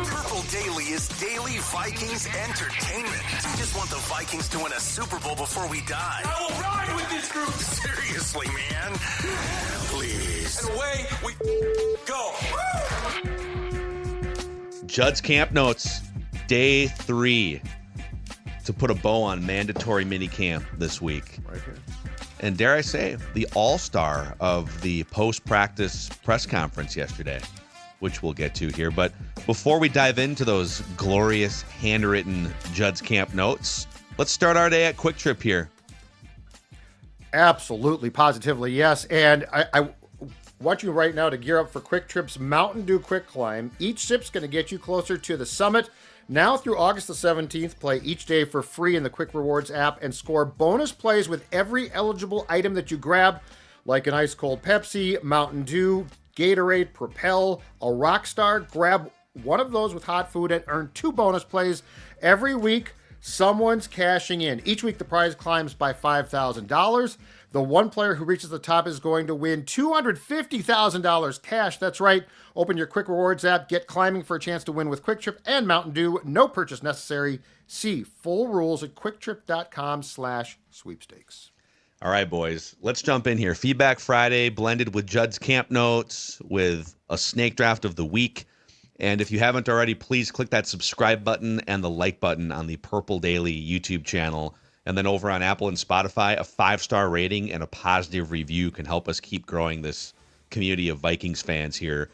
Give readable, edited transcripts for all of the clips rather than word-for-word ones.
Purple Daily is daily Vikings entertainment. We just want the Vikings to win a Super Bowl before we die. I will ride with this group. Seriously, man. Please. And away we go. Judd's Camp Notes, Day 3. To put a bow on mandatory minicamp this week. Right here. And dare I say, the all-star of the post-practice press conference yesterday, which we'll get to here. But before we dive into those glorious handwritten Judd's Camp Notes, let's start our day at Quick Trip here. Absolutely, positively, yes. And I want you right now to gear up for Quick Trip's Mountain Dew Quick Climb. Each sip's going to get you closer to the summit. Now through August the 17th, play each day for free in the Quick Rewards app and score bonus plays with every eligible item that you grab, like an ice cold Pepsi, Mountain Dew, Gatorade, Propel, a Rockstar. Grab one of those with hot food and earn 2 bonus plays every week. Someone's cashing in. Each week the prize climbs by $5,000. The one player who reaches the top is going to win $250,000 cash. That's right. Open your Quick Rewards app. Get climbing for a chance to win with Quick Trip and Mountain Dew. No purchase necessary. See full rules at quicktrip.com/sweepstakes. All right, boys, let's jump in here. Feedback Friday blended with Judd's Camp Notes with a snake draft of the week. And if you haven't already, please click that subscribe button and the like button on the Purple Daily YouTube channel. And then over on Apple and Spotify, a 5-star rating and a positive review can help us keep growing this community of Vikings fans here.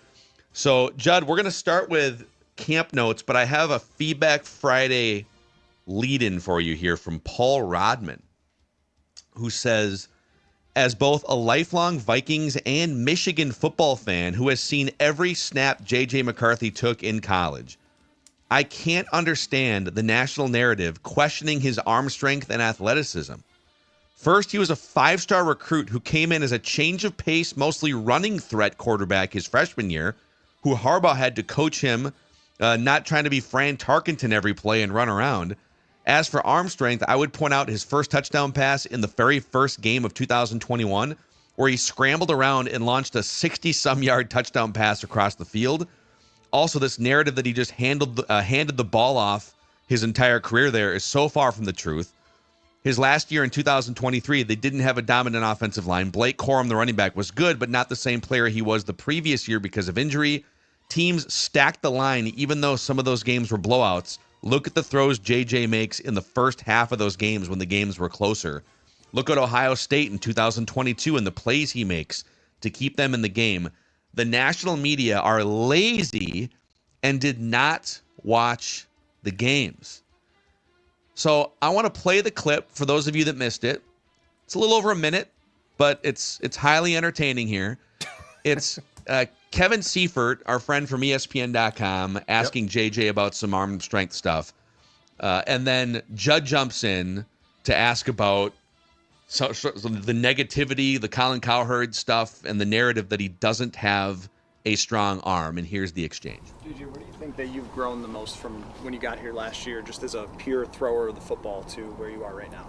So, Judd, we're going to start with Camp Notes, but I have a Feedback Friday lead-in for you here from Paul Rodman, who says, as both a lifelong Vikings and Michigan football fan who has seen every snap JJ McCarthy took in college, I can't understand the national narrative questioning his arm strength and athleticism. First, he was a 5-star recruit who came in as a change of pace, mostly running threat quarterback his freshman year, who Harbaugh had to coach him, not trying to be Fran Tarkenton every play and run around. As for arm strength, I would point out his first touchdown pass in the very first game of 2021, where he scrambled around and launched a 60-some-yard touchdown pass across the field. Also, this narrative that he just handed the ball off his entire career there is so far from the truth. His last year in 2023, they didn't have a dominant offensive line. Blake Corum, the running back, was good, but not the same player he was the previous year because of injury. Teams stacked the line, even though some of those games were blowouts. Look at the throws JJ makes in the first half of those games when the games were closer. Look at Ohio State in 2022 and the plays he makes to keep them in the game. The national media are lazy and did not watch the games. So I want to play the clip for those of you that missed it. It's a little over a minute, but it's highly entertaining here. It's Kevin Seifert, our friend from ESPN.com, asking JJ about some arm strength stuff. And then Judd jumps in to ask about so the negativity, the Colin Cowherd stuff, and the narrative that he doesn't have a strong arm. And here's the exchange. JJ, where do you think that you've grown the most from when you got here last year, just as a pure thrower of the football, to where you are right now?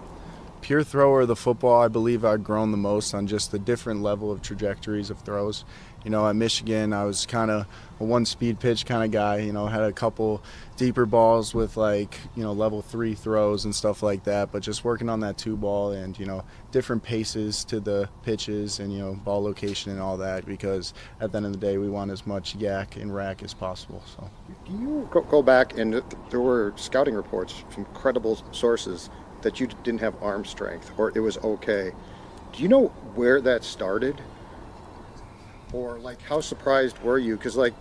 Pure thrower of the football, I believe I've grown the most on just the different level of trajectories of throws. You know, at Michigan, I was kind of a one-speed pitch kind of guy. You know, had a couple deeper balls with, like, you know, level 3 throws and stuff like that. But just working on that 2-ball and, you know, different paces to the pitches and, you know, ball location and all that, because at the end of the day, we want as much yak and rack as possible. So, Do you go back, and there were scouting reports from credible sources that you didn't have arm strength or it was okay. Do you know where that started? Or, like, how surprised were you? Because, like,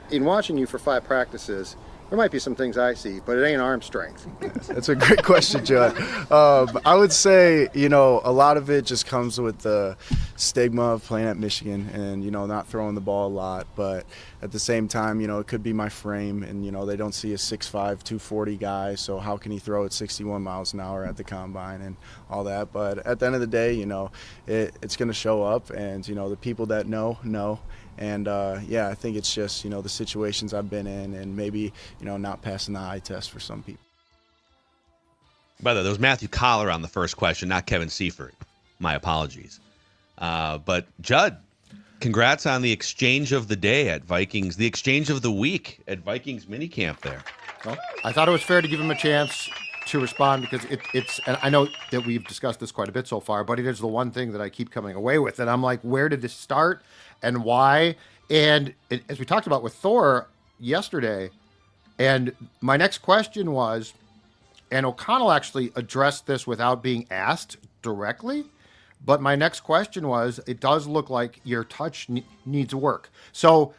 in watching you for 5 practices, there might be some things I see, but it ain't arm strength. That's a great question, Judd. I would say, you know, a lot of it just comes with the stigma of playing at Michigan and, you know, not throwing the ball a lot. But at the same time, you know, it could be my frame, and, you know, they don't see a 6'5", 240 guy, so how can he throw at 61 miles an hour at the combine and all that. But at the end of the day, you know, it's going to show up, and, you know, the people that know. And, yeah, I think it's just, you know, the situations I've been in and maybe, you know, not passing the eye test for some people. By the way, there was Matthew Coller on the first question, not Kevin Seifert. My apologies. But, Judd, Congrats on the exchange of the day at Vikings, the exchange of the week at Vikings minicamp there. Well, I thought it was fair to give him a chance to respond because it's, and I know that we've discussed this quite a bit so far, but it is the one thing that I keep coming away with. And I'm like, where did this start and why? And as we talked about with Thor yesterday, and my next question was, and O'Connell actually addressed this without being asked directly, but my next question was, it does look like your touch needs work. So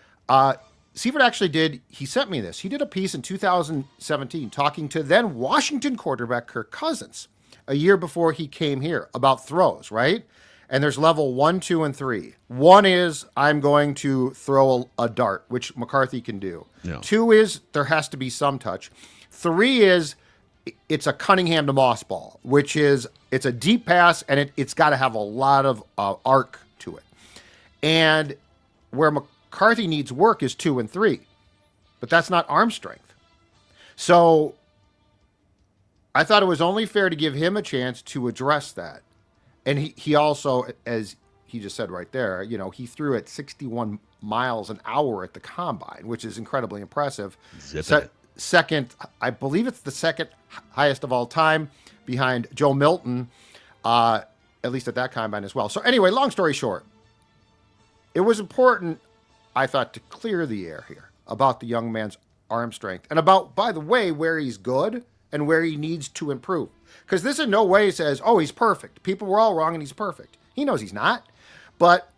Seifert actually he sent me this. He did a piece in 2017 talking to then Washington quarterback Kirk Cousins a year before he came here about throws, right? And there's level 1, 2, and 3. 1 is I'm going to throw a dart, which McCarthy can do. Yeah. 2 is there has to be some touch. 3 is it's a Cunningham to Moss ball, which is it's a deep pass and it's got to have a lot of arc to it. And where McCarthy needs work is 2 and 3, but that's not arm strength. So I thought it was only fair to give him a chance to address that. And he also, as he just said right there, he threw at 61 miles an hour at the combine, which is incredibly impressive. Second, I believe it's the second highest of all time behind Joe Milton, at least at that combine as well. So anyway, long story short, it was important, I thought, to clear the air here about the young man's arm strength and about, by the way, where he's good and where he needs to improve. Because this in no way says, oh, he's perfect. People were all wrong and he's perfect. He knows he's not. But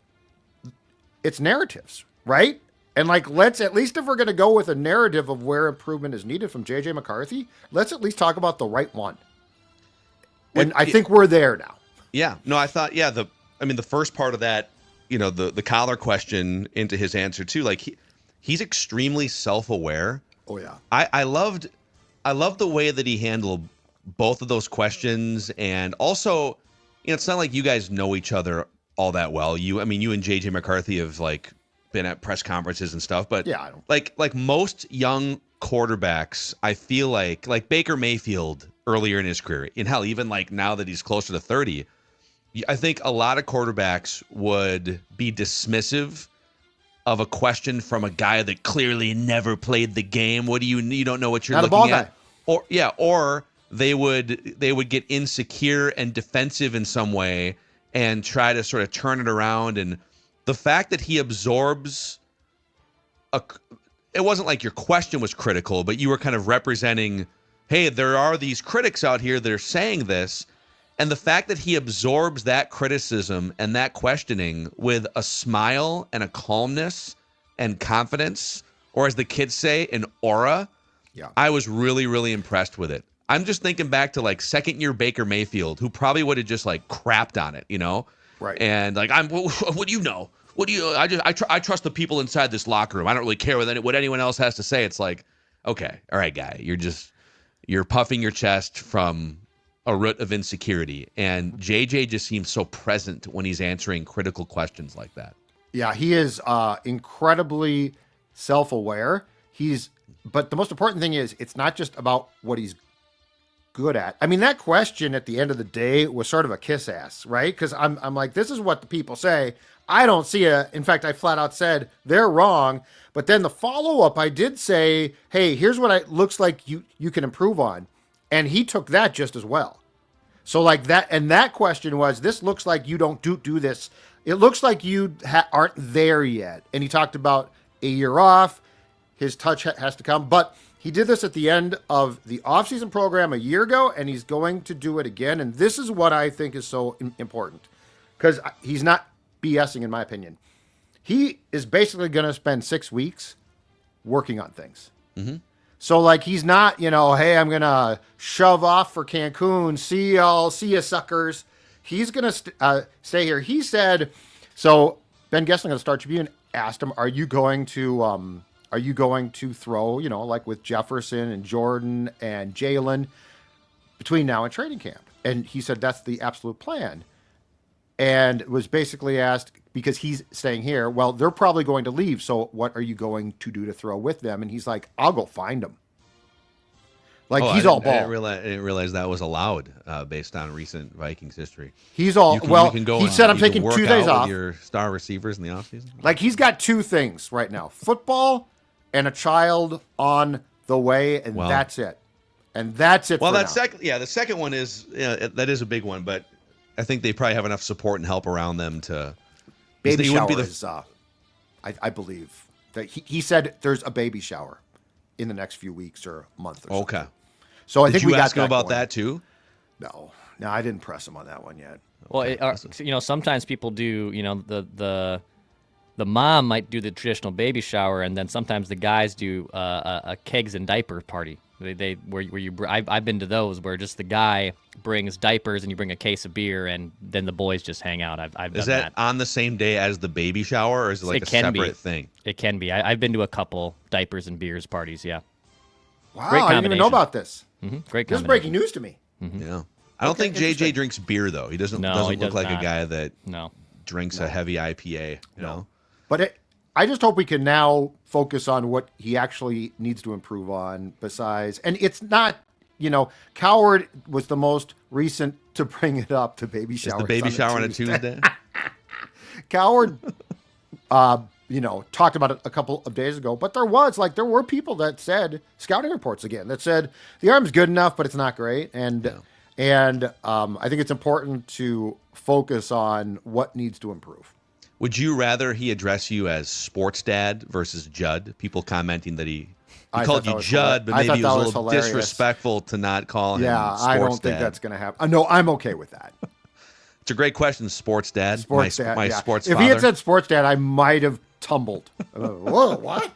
it's narratives, right? And let's, at least if we're going to go with a narrative of where improvement is needed from JJ McCarthy, let's at least talk about the right one. And I think we're there now. Yeah. No, I thought, the first part of that, the Coller question into his answer too, he's extremely self-aware. Oh yeah. I loved the way that he handled both of those questions. And also, it's not like you guys know each other all that well. You and JJ McCarthy have been at press conferences and stuff, but yeah, I don't. Like most young quarterbacks, I feel like Baker Mayfield earlier in his career, and hell, even now that he's closer to 30, I think a lot of quarterbacks would be dismissive of a question from a guy that clearly never played the game. What do you don't know what you're Not looking a ball at? Guy. Or they would get insecure and defensive in some way and try to sort of turn it around. And the fact that he absorbs it wasn't like your question was critical, but you were kind of representing, hey, there are these critics out here that are saying this. And the fact that he absorbs that criticism and that questioning with a smile and a calmness and confidence, or as the kids say, an aura, I was really, really impressed with it. I'm just thinking back to second-year Baker Mayfield, who probably would have just crapped on it, Right. And what do you know? What do you? I trust the people inside this locker room. I don't really care what anyone else has to say. It's okay, all right, guy, you're puffing your chest from a root of insecurity, and JJ just seems so present when he's answering critical questions like that. Yeah, he is incredibly self-aware. But the most important thing is it's not just about what he's good at. I mean, that question at the end of the day was sort of a kiss ass, right? Because I'm like, this is what the people say. I don't see it. In fact, I flat out said they're wrong. But then the follow-up, I did say, hey, here's what it looks like you can improve on. And he took that just as well. So that, and that question was, this looks like you don't do this. It looks like you aren't there yet. And he talked about a year off. His touch has to come. But he did this at the end of the offseason program a year ago, and he's going to do it again. And this is what I think is so important, because he's not BSing, in my opinion. He is basically going to spend 6 weeks working on things. Mm-hmm. So he's not, hey, I'm going to shove off for Cancun. See ya suckers. He's going to stay here. He said, so Ben Gessling of the Star Tribune asked him, are you going to throw, with Jefferson and Jordan and Jalen between now and training camp? And he said, that's the absolute plan. And was basically asked, because he's staying here, well, they're probably going to leave. So what are you going to do to throw with them? And he's like, I'll go find them. Like Oh, he's all ball. I didn't realize that was allowed based on recent Vikings history. He's all You can go he and said I'm you can taking work 2 days out off. with your star receivers in the offseason. Like he's got 2 things right now: football and a child on the way, and that's it. And that's it. Well, for that now. the second one is that is a big one, but I think they probably have enough support and help around them to. Baby he shower wouldn't be is, I believe that he said there's a baby shower in the next few weeks or month or something. Okay. So I think Did we you got ask him about going. that too? No, I didn't press him on that one yet. Well, sometimes people do. The mom might do the traditional baby shower, and then sometimes the guys do a kegs and diaper party. I've been to those where just the guy brings diapers and you bring a case of beer, and then the boys just hang out. I've done Is that on the same day as the baby shower, or is it like a separate thing? It can be. I've been to a couple diapers and beers parties. Yeah. Wow, Great I didn't even know combination. about this. Great. This is breaking news to me. Yeah. I don't think JJ drinks beer though. He doesn't No, he look does like not. a guy that No. drinks a heavy IPA. You know. But I just hope we can now focus on what he actually needs to improve on besides, and it's not, Coward was the most recent to bring it up, the baby shower. Is the baby shower on a Tuesday? Coward, talked about it a couple of days ago, but there were people that said, scouting reports again, that said the arm's good enough, but it's not great. And I think it's important to focus on what needs to improve. Would you rather he address you as sports dad versus Judd? People commenting that he called you Judd, but maybe he was a little disrespectful to not call him sports dad. I don't think that's going to happen. No, I'm okay with that. It's a great question, sports dad. Sports dad, my yeah. sports If father. he had said sports dad, I might have tumbled. Whoa, what?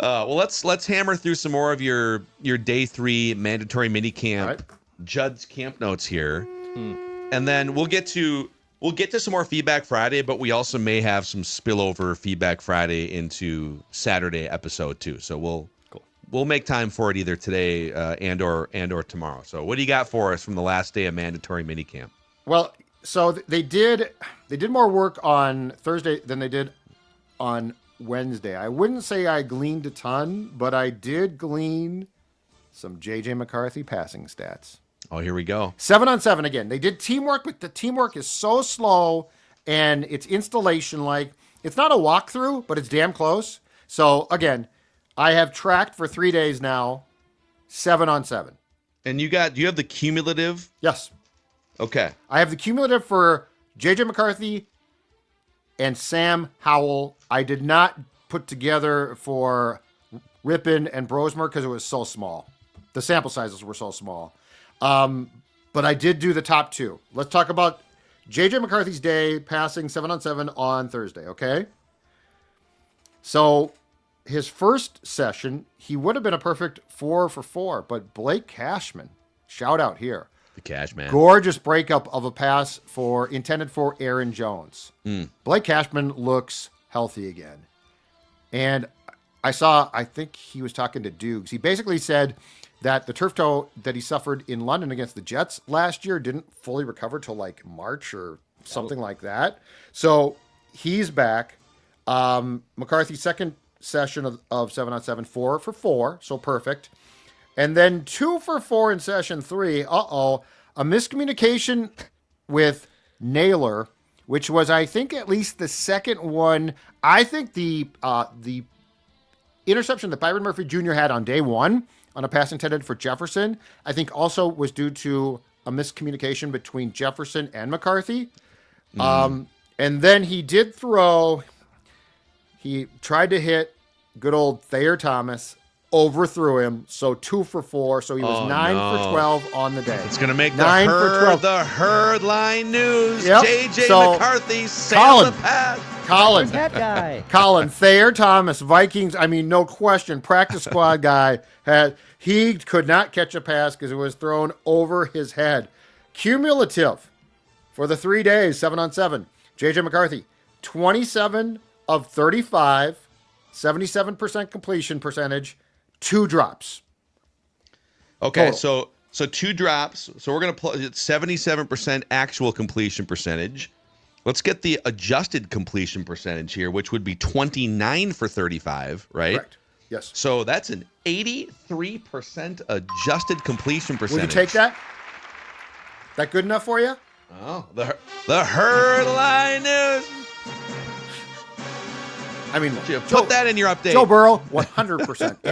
Well, let's hammer through some more of your day 3 mandatory minicamp, right. Judd's camp notes here, and then we'll get to some more feedback Friday, but we also may have some spillover feedback Friday into Saturday episode too. So we'll make time for it either today and or tomorrow. So what do you got for us from the last day of mandatory minicamp? Well, so they did more work on Thursday than they did on Wednesday. I wouldn't say I gleaned a ton, but I did glean some JJ McCarthy passing stats. Oh, here we go. 7-on-7 again. They did teamwork, but the teamwork is so slow and it's installation like. It's not a walkthrough, but it's damn close. So again, I have tracked for 3 days now, 7-on-7. And you have the cumulative? Yes. Okay. I have the cumulative for JJ McCarthy and Sam Howell. I did not put together for Rippin and Brosmer because it was so small. The sample sizes were so small. But I did do the top 2. Let's talk about JJ McCarthy's day passing 7-on-7 on Thursday, okay? So his first session, he would have been a perfect 4 for 4, but Blake Cashman, shout out here. The cash man. Gorgeous breakup of a pass intended for Aaron Jones. Blake Cashman looks healthy again. And I think he was talking to Dukes. He basically said that the turf toe that he suffered in London against the Jets last year didn't fully recover till like March or something like that. So he's back. McCarthy's second session of 7-on-7, 4 for 4, so perfect. And then 2 for 4 in session 3. A miscommunication with Naylor, which was, I think, at least the second one. I think the interception that Byron Murphy Jr. had on day 1 on a pass intended for Jefferson, I think also was due to a miscommunication between Jefferson and McCarthy. And then he did throw. He tried to hit good old Thayer Thomas, overthrew him, so 2 for 4. So he was 9 for 12 on the day. It's going to make 9 for 12. the herd line news. Yep. JJ So, McCarthy sailed the path. Colin, That guy. Colin Thayer Thomas, Vikings. I mean, no question, practice squad guy. He could not catch a pass because it was thrown over his head. Cumulative for the 3 days, 7-on-7. JJ McCarthy, 27 of 35, 77% completion percentage, 2 drops. Okay, Total. so 2 drops. So we're going to play 77% actual completion percentage. Let's get the adjusted completion percentage here, which would be 29 for 35, right? Correct. Yes. So that's an 83% adjusted completion Will percentage. you take that? That good enough for you? Oh, the herd line news. I mean, Put that in your update. Joe Burrow, 100%.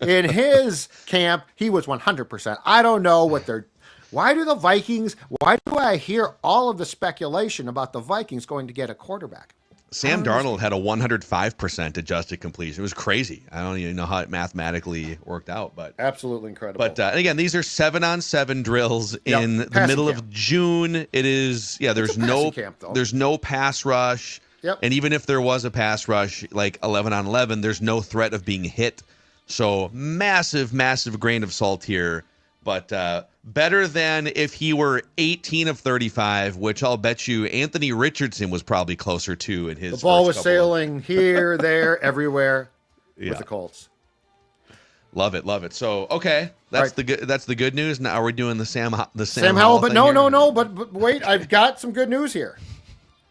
In his camp, he was 100%. I don't know what they're. Why do I hear all of the speculation about the Vikings going to get a quarterback? Sam Darnold had a 105% adjusted completion. It was crazy. I don't even know how it mathematically worked out, but absolutely incredible. But again, these are 7-on-7 drills in the passing middle camp. of June. It is there's no camp, though. there's no pass rush. Yep. And even if there was a pass rush, like 11-on-11, there's no threat of being hit. So massive grain of salt here. But better than if he were 18 of 35, which I'll bet you Anthony Richardson was probably closer to in his. The ball was first couple sailing here, there, everywhere with the Colts. Love it. So okay, that's the good news. Now we're doing the Sam Howell. But thing here. no. But wait, I've got some good news here.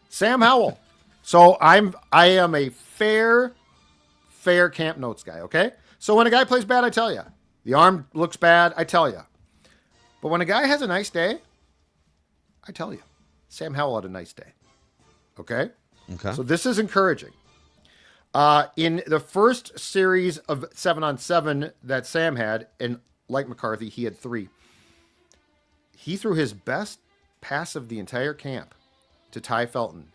Sam Howell. So I am a fair camp notes guy. Okay. So when a guy plays bad, I tell you. The arm looks bad, I tell you. But when a guy has a nice day, I tell you. Sam Howell had a nice day. Okay? Okay. So this is encouraging. In the first series of 7-on-7 that Sam had, and like McCarthy, he had 3. He threw his best pass of the entire camp to Ty Felton.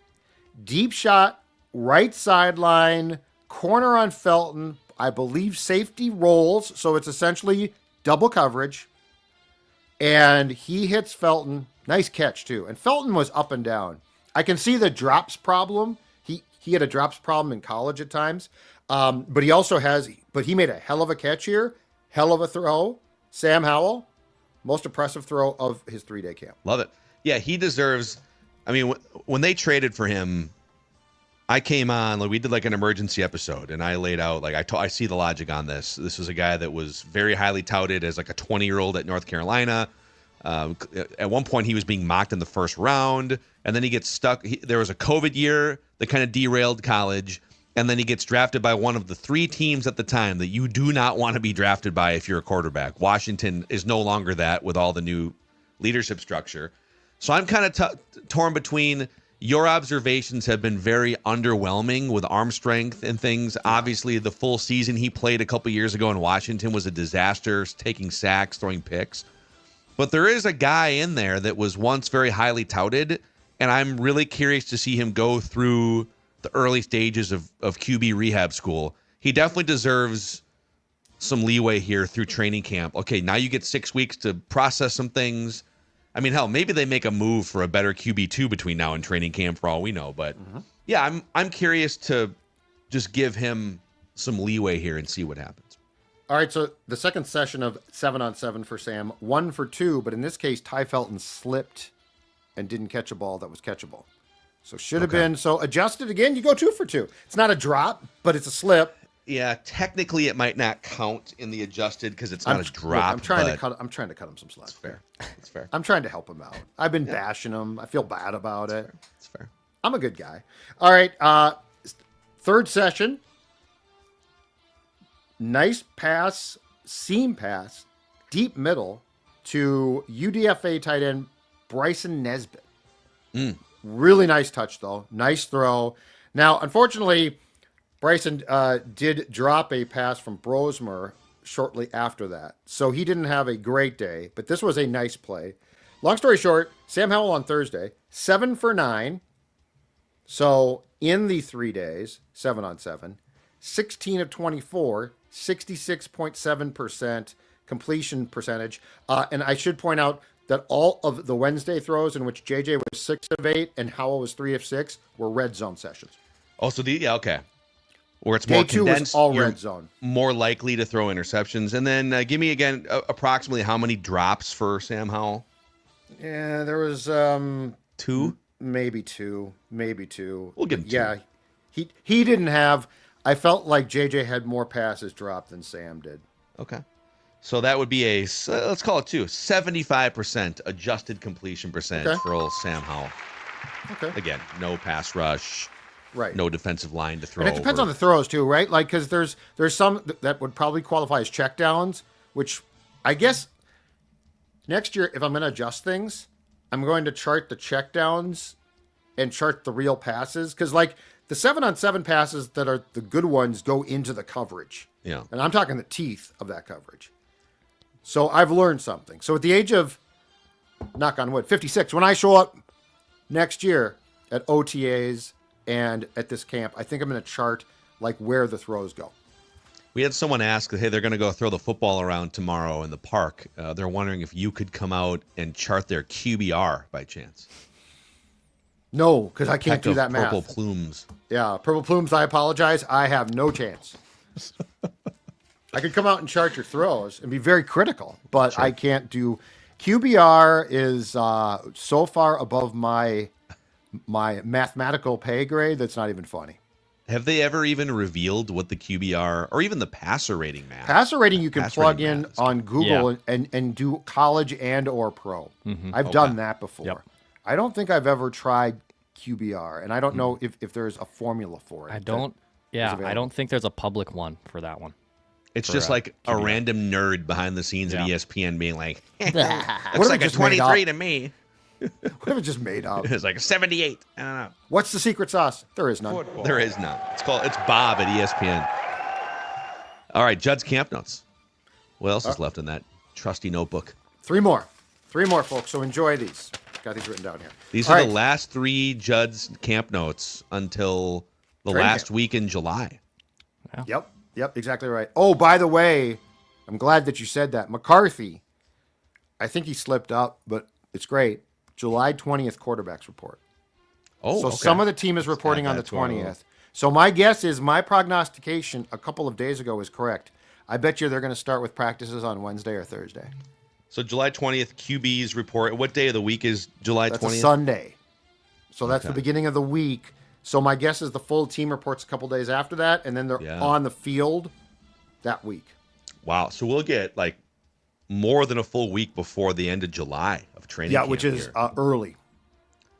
Deep shot, right sideline, corner on Felton. I believe safety rolls, so it's essentially double coverage. And he hits Felton. Nice catch, too. And Felton was up and down. I can see the drops problem. He had a drops problem in college at times. But he made a hell of a catch here. Hell of a throw. Sam Howell, most impressive throw of his 3-day camp. Love it. Yeah, he deserves. I mean, when they traded for him, I came on, we did an emergency episode, and I laid out, I see the logic on this. This was a guy that was very highly touted as a 20-year-old at North Carolina. At one point, he was being mocked in the first round, and then he gets stuck. There was a COVID year that kind of derailed college, and then he gets drafted by one of the 3 teams at the time that you do not want to be drafted by if you're a quarterback. Washington is no longer that with all the new leadership structure. So I'm kind of torn between. Your observations have been very underwhelming with arm strength and things. Obviously, the full season he played a couple years ago in Washington was a disaster, taking sacks, throwing picks. But there is a guy in there that was once very highly touted, and I'm really curious to see him go through the early stages of QB rehab school. He definitely deserves some leeway here through training camp. Okay, now you get 6 weeks to process some things. I mean, hell, maybe they make a move for a better QB2 between now and training camp for all we know. But yeah, I'm curious to just give him some leeway here and see what happens. All right, so the second session of 7-on-7 for Sam, 1 for 2, but in this case, Ty Felton slipped and didn't catch a ball that was catchable. So should have been. So adjusted again, you go 2 for 2. It's not a drop, but it's a slip. Yeah, technically it might not count in the adjusted because it's not a drop. Look, I'm trying to cut him some slack. That's fair. That's fair. I'm trying to help him out. I've been bashing him. I feel bad about it. That's fair. I'm a good guy. All right, third session. Nice pass, seam pass, deep middle to UDFA tight end Bryson Nesbitt. Really nice touch, though. Nice throw. Now, unfortunately, Bryson did drop a pass from Brosmer shortly after that. So he didn't have a great day, but this was a nice play. Long story short, Sam Howell on Thursday, 7 for 9. So in the 3 days, 7-on-7, 16 of 24, 66.7% completion percentage. And I should point out that all of the Wednesday throws in which JJ was 6 of 8 and Howell was 3 of 6 were red zone sessions. Oh, so okay. Where it's Day more 2 condensed, was all you're red zone. more likely to throw interceptions. And then give me again approximately how many drops for Sam Howell? Yeah, there was 2, maybe two. We'll give him 2. Yeah, he didn't have. I felt like JJ had more passes dropped than Sam did. Okay. So that would be let's call it 2, 75% adjusted completion percentage for old Sam Howell. Okay. Again, no pass rush. Right. No defensive line to throw. And it depends on the throws too, right? Like, because there's some that would probably qualify as checkdowns, which I guess next year, if I'm going to adjust things, I'm going to chart the checkdowns and chart the real passes. Because, like, the 7-on-7 passes that are the good ones go into the coverage. Yeah. And I'm talking the teeth of that coverage. So I've learned something. So at the age of, knock on wood, 56, when I show up next year at OTAs and at this camp, I think I'm going to chart like where the throws go. We had someone ask, hey, they're going to go throw the football around tomorrow in the park. They're wondering if you could come out and chart their QBR by chance. No, because I can't do that math. Purple plumes. Yeah, purple plumes, I apologize. I have no chance. I could come out and chart your throws and be very critical, but sure. I can't do. QBR is so far above my mathematical pay grade that's not even funny. Have they ever even revealed what the QBR or even the passer rating math? Passer rating you can plug in on Google and do college and or pro. Mm-hmm. I've done that before. Yep. I don't think I've ever tried QBR, and I don't know if there's a formula for it. I don't think there's a public one for that one. It's just like QBR. A random nerd behind the scenes at ESPN being like, looks like a 23 to me. What if it just made up? It's like a 78. I don't know. What's the secret sauce? There is none. Football. There is none. It's Bob at ESPN. All right, Judd's camp notes. What else is left in that trusty notebook? Three more, folks. So enjoy these. Got these written down here. These are the last three Judd's camp notes until the last week in July. Wow. Yep, exactly right. Oh, by the way, I'm glad that you said that. McCarthy, I think he slipped up, but it's great. July 20th quarterbacks report. Oh, so some of the team is reporting on the 20th. So my guess is my prognostication a couple of days ago is correct. I bet you they're going to start with practices on Wednesday or Thursday. So July 20th, QB's report. What day of the week is July 20th? That's a Sunday. So that's the beginning of the week. So my guess is the full team reports a couple days after that, and then they're on the field that week. Wow. So we'll get like more than a full week before the end of July of training camp. Yeah, which is early.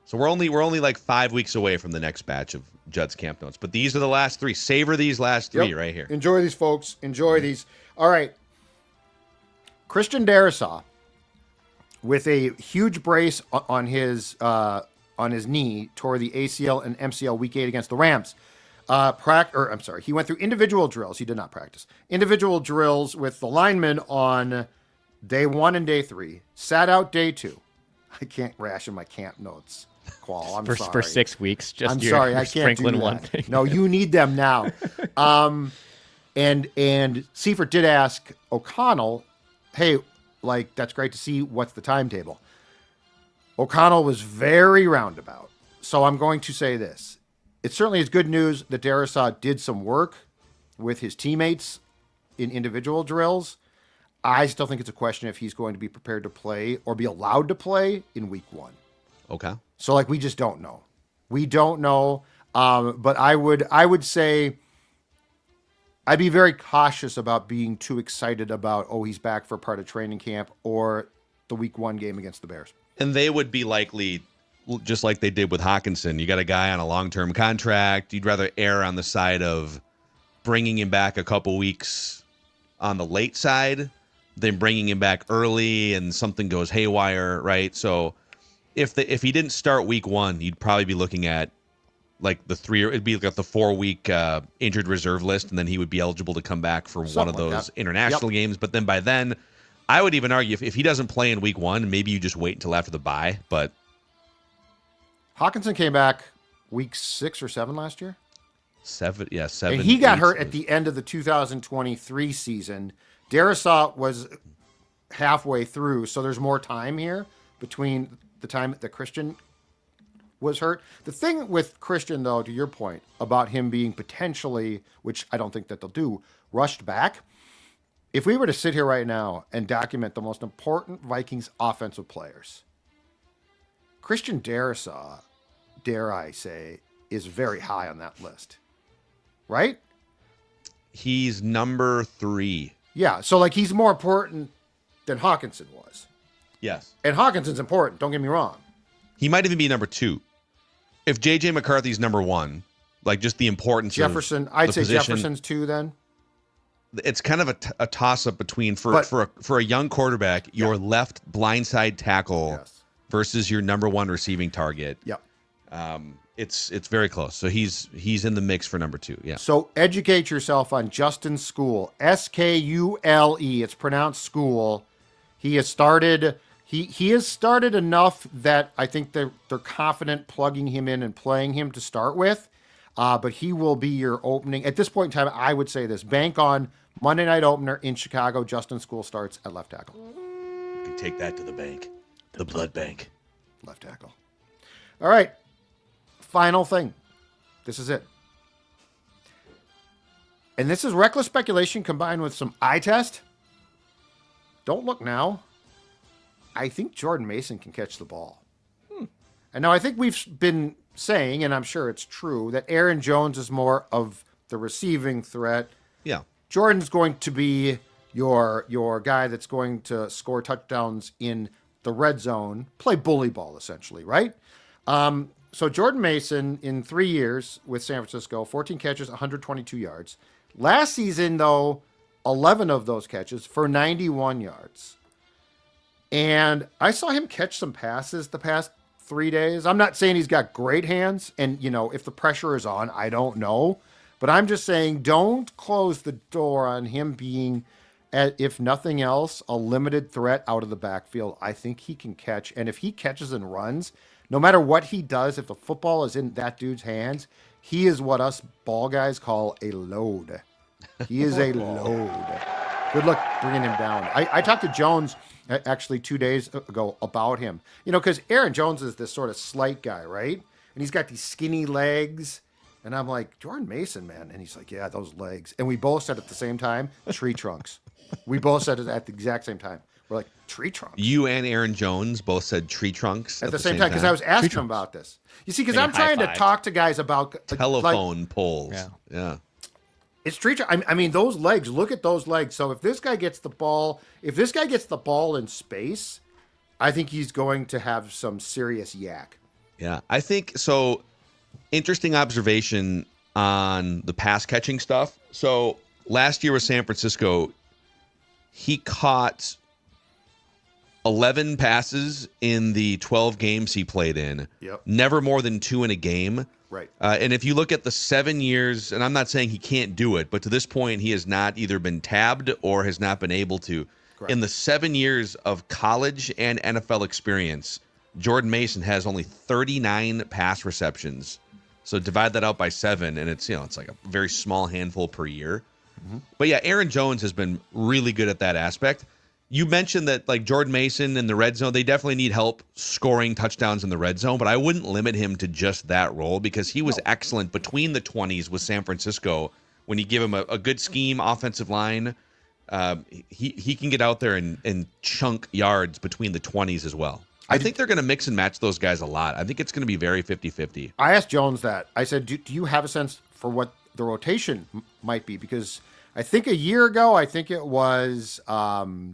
So we're only like 5 weeks away from the next batch of Judd's camp notes. But these are the last three. Savor these last three right here. Enjoy these, folks. Enjoy these. All right. Christian Dareus with a huge brace on his knee tore the ACL and MCL week 8 against the Rams. He went through individual drills. He did not practice. Individual drills with the linemen on day 1 and day 3. Sat out day 2. I can't ration my camp notes, Qual. I'm sorry. For 6 weeks. I'm sorry. I can't do that. One thing. No, you need them now. And Seifert did ask O'Connell, hey, like, that's great to see. What's the timetable? O'Connell was very roundabout. So I'm going to say this. It certainly is good news that Dareus did some work with his teammates in individual drills. I still think it's a question if he's going to be prepared to play or be allowed to play in week 1. Okay. So, like, we just don't know. We don't know. But I would say I'd be very cautious about being too excited about, he's back for part of training camp or the week 1 game against the Bears. And they would be likely, just like they did with Hawkinson, you got a guy on a long-term contract. You'd rather err on the side of bringing him back a couple weeks on the late side than bringing him back early and something goes haywire, right? So if he didn't start week 1, you'd probably be looking at like it'd be like the 4-week injured reserve list, and then he would be eligible to come back for one of those international games. But then by then, I would even argue if he doesn't play in week 1, maybe you just wait until after the bye. But Hawkinson came back week 6 or 7 last year. 7. And he got hurt at the end of the 2023 season. Dareus was halfway through, so there's more time here between the time that Christian was hurt. The thing with Christian, though, to your point about him being potentially, which I don't think that they'll do, rushed back. If we were to sit here right now and document the most important Vikings offensive players, Christian Dareus, dare I say, is very high on that list. Right? He's number 3. Yeah, so like he's more important than Hawkinson was. Yes. And Hawkinson's important, don't get me wrong. He might even be number 2. If JJ McCarthy's number 1, like just the importance Jefferson. of I'd the say position. Jefferson's 2 then. It's kind of a toss-up between for a young quarterback, your left blindside tackle versus your number 1 receiving target. Yep. It's very close. So he's in the mix for number 2. Yeah. So educate yourself on Justin Skule. Skule. It's pronounced school. He has started. He has started enough that I think they're confident plugging him in and playing him to start with. But he will be your opening. At this point in time, I would say this. Bank on Monday night opener in Chicago. Justin Skule starts at left tackle. You can take that to the bank. The blood bank. Left tackle. All right. Final thing. This is it. And this is reckless speculation combined with some eye test. Don't look now. I think Jordan Mason can catch the ball. And now I think we've been saying, and I'm sure it's true, that Aaron Jones is more of the receiving threat. Yeah. Jordan's going to be your guy that's going to score touchdowns in the red zone, play bully ball essentially, right? So Jordan Mason in 3 years with San Francisco, 14 catches, 122 yards. Last season, though, 11 of those catches for 91 yards. And I saw him catch some passes the past 3 days. I'm not saying he's got great hands, and if the pressure is on, I don't know. But I'm just saying, don't close the door on him being, if nothing else, a limited threat out of the backfield. I think he can catch, and if he catches and runs, no matter what he does, if the football is in that dude's hands, he is what us ball guys call a load. He is a load. Good luck bringing him down. I talked to Jones actually 2 days ago about him. Because Aaron Jones is this sort of slight guy, right? And he's got these skinny legs. And I'm like, Jordan Mason, man. And he's like, yeah, those legs. And we both said at the same time, tree trunks. We both said it at the exact same time. We're like, tree trunks. You and Aaron Jones both said tree trunks at the same time, because I was asking him about this. You see, because I'm trying to talk to guys about telephone poles. Yeah. It's tree trunk. I mean, those legs. Look at those legs. So if this guy gets the ball in space, I think he's going to have some serious yak. Yeah, I think so. Interesting observation on the pass catching stuff. So last year with San Francisco, he caught 11 passes in the 12 games he played in. Yep. Never more than 2 in a game. Right. And if you look at the 7 years, and I'm not saying he can't do it, but to this point, he has not either been tabbed or has not been able to. Correct. In the 7 years of college and NFL experience, Jordan Mason has only 39 pass receptions. So divide that out by 7, and it's like a very small handful per year. Mm-hmm. But yeah, Aaron Jones has been really good at that aspect. You mentioned that like Jordan Mason in the red zone, they definitely need help scoring touchdowns in the red zone, but I wouldn't limit him to just that role because he was excellent between the 20s with San Francisco. When you give him a good scheme, offensive line, he can get out there and chunk yards between the 20s as well. I think they're going to mix and match those guys a lot. I think it's going to be very 50-50. I asked Jones that. I said, do you have a sense for what the rotation might be? Because I think a year ago, I think it was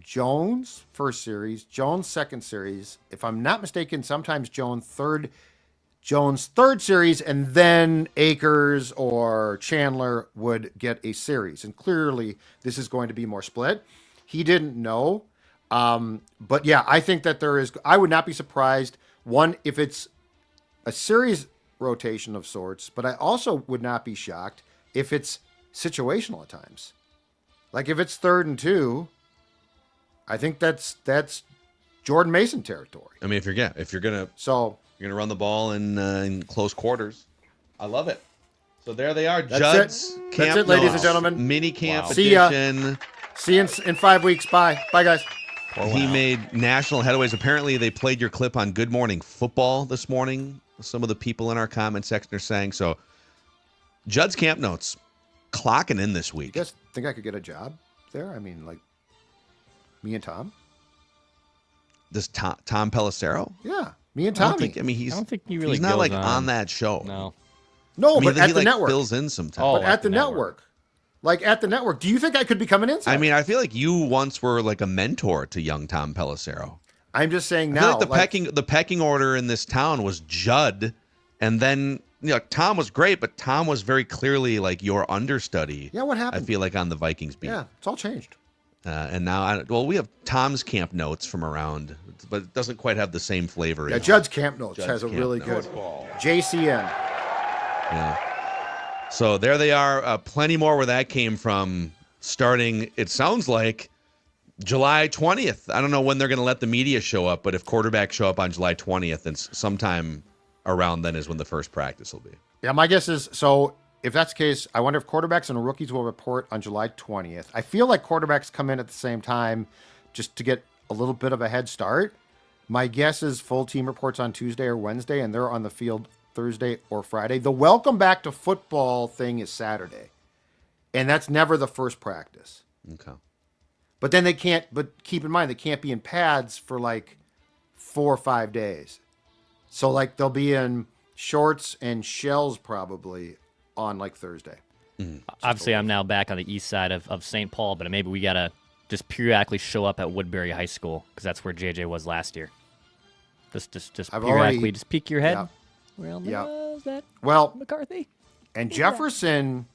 Jones first series, Jones second series. If I'm not mistaken, sometimes Jones third series, and then Akers or Chandler would get a series. And clearly, this is going to be more split. He didn't know. But yeah, I think that I would not be surprised, one, if it's a series rotation of sorts, but I also would not be shocked if it's situational at times. Like if it's 3rd and 2, I think that's Jordan Mason territory. I mean, if you're gonna run the ball in close quarters, I love it. So there they are, Judd's camp. That's it, ladies and gentlemen. Mini camp See edition. you in 5 weeks. Bye, guys. He made national headways. Apparently, they played your clip on Good Morning Football this morning. Some of the people in our comment section are saying so. Judd's camp notes clocking in this week. You guys think I could get a job there? I mean, like me and Tom. This Tom Pelissero? Yeah, me and Tommy. I don't think he really. He's not like on that show. No, but at the network. Fills in sometimes. But at the network. Like at the network. Do you think I could become an insider? I mean, I feel like you once were like a mentor to young Tom Pelissero. I'm just saying now. I feel like the pecking order in this town was Judd, and then Tom was great, but Tom was very clearly like your understudy. Yeah, what happened? I feel like on the Vikings beat. Yeah, it's all changed. And now, we have Tom's camp notes from around, but it doesn't quite have the same flavor. Yeah, Judd's camp notes Judd's has a camp really notes. good JCN. Yeah. So there they are. Plenty more where that came from. Starting, it sounds like July 20th. I don't know when they're going to let the media show up, but if quarterbacks show up on July 20th, then sometime around then is when the first practice will be. Yeah, my guess is, so if that's the case, I wonder if quarterbacks and rookies will report on July 20th. I feel like quarterbacks come in at the same time just to get a little bit of a head start. My guess is full team reports on Tuesday or Wednesday, and they're on the field Thursday or Friday. The welcome back to football thing is Saturday, and that's never the first practice. Okay. But then but keep in mind, they can't be in pads for like 4 or 5 days. So like they'll be in shorts and shells probably on like Thursday. Obviously, I'm now back on the east side of St. Paul, but maybe we got to just periodically show up at Woodbury High School because that's where JJ was last year. Just periodically, just peek your head. Yeah. Where Yeah. was that McCarthy? And Jefferson,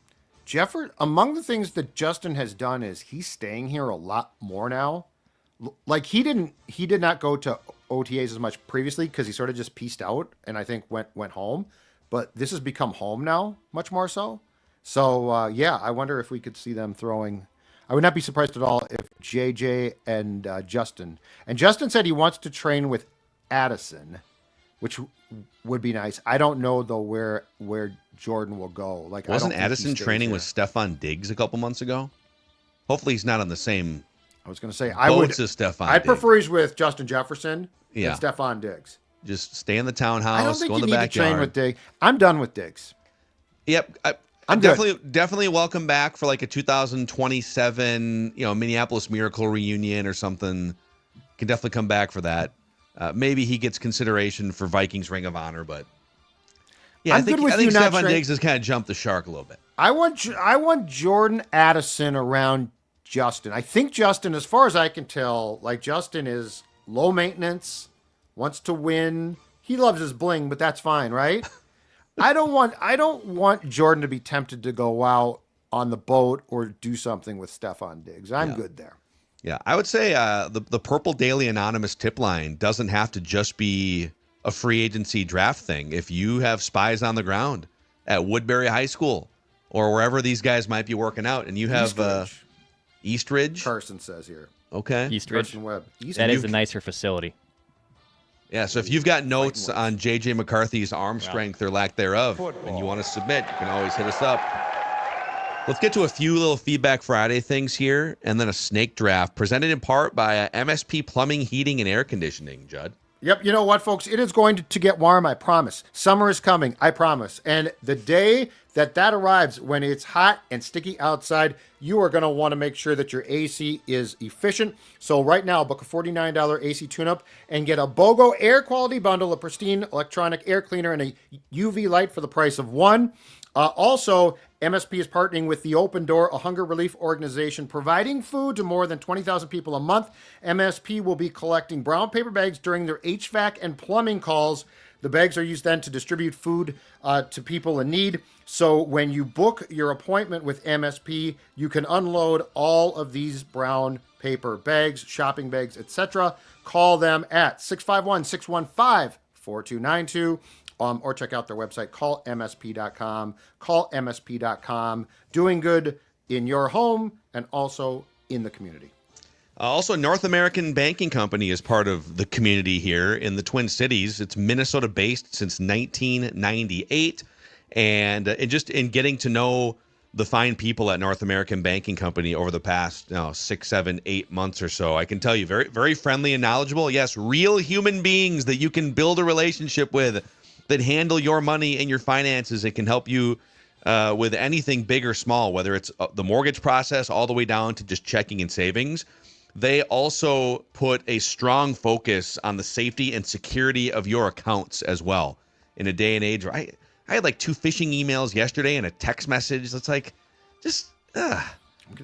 among the things that Justin has done is he's staying here a lot more now. Like he did not go to OTAs as much previously because he sort of just pieced out and I think went home. But this has become home now, much more so. So I wonder if we could see them throwing. I would not be surprised at all if JJ and Justin said he wants to train with Addison, which would be nice. I don't know though where Jordan will go. Like, wasn't Addison training with Stephon Diggs a couple months ago? Hopefully he's not on the same. I was going to say I'd prefer he's with Justin Jefferson than Stephon Diggs. Just stay in the townhouse. I don't think go in you the need backyard. to train with Diggs. I'm done with Diggs. Yep, I'm definitely welcome back for like a 2027, Minneapolis Miracle reunion or something. Can definitely come back for that. Maybe he gets consideration for Vikings Ring of Honor, but yeah, I think Stephon Diggs has kind of jumped the shark a little bit. I want Jordan Addison around Justin. I think Justin, as far as I can tell, like Justin is low maintenance, wants to win. He loves his bling, but that's fine, right? I don't want Jordan to be tempted to go out on the boat or do something with Stephon Diggs. I'm good there. Yeah, I would say the Purple Daily Anonymous tip line doesn't have to just be a free agency draft thing. If you have spies on the ground at Woodbury High School or wherever these guys might be working out, and you have Eastridge. Carson says here. Okay. Eastridge. Carson Webb. That is a nicer facility. Yeah, so if you've got notes on JJ McCarthy's arm strength or lack thereof, and you want to submit, you can always hit us up. Let's get to a few little Feedback Friday things here, and then a snake draft presented in part by MSP Plumbing, Heating, and Air Conditioning, Judd. Yep, you know what, folks? It is going to get warm, I promise. Summer is coming, I promise. And the day that arrives, when it's hot and sticky outside, you are going to want to make sure that your AC is efficient. So right now, book a $49 AC tune-up and get a BOGO air quality bundle, a pristine electronic air cleaner, and a UV light for the price of one. Also, MSP is partnering with the Open Door, a hunger relief organization providing food to more than 20,000 people a month. MSP will be collecting brown paper bags during their HVAC and plumbing calls. The bags are used then to distribute food to people in need. So when you book your appointment with MSP, you can unload all of these brown paper bags, shopping bags, etc. Call them at 651-615-4292. Or check out their website, callmsp.com. Callmsp.com. Doing good in your home and also in the community. Also, North American Banking Company is part of the community here in the Twin Cities. It's Minnesota-based since 1998. And just in getting to know the fine people at North American Banking Company over the past 6, 7, 8 months or so, I can tell you, very, very friendly and knowledgeable. Yes, real human beings that you can build a relationship with, that handle your money and your finances. It can help you with anything big or small, whether it's the mortgage process all the way down to just checking and savings. They also put a strong focus on the safety and security of your accounts as well. In a day and age where I had like 2 phishing emails yesterday and a text message. It's like,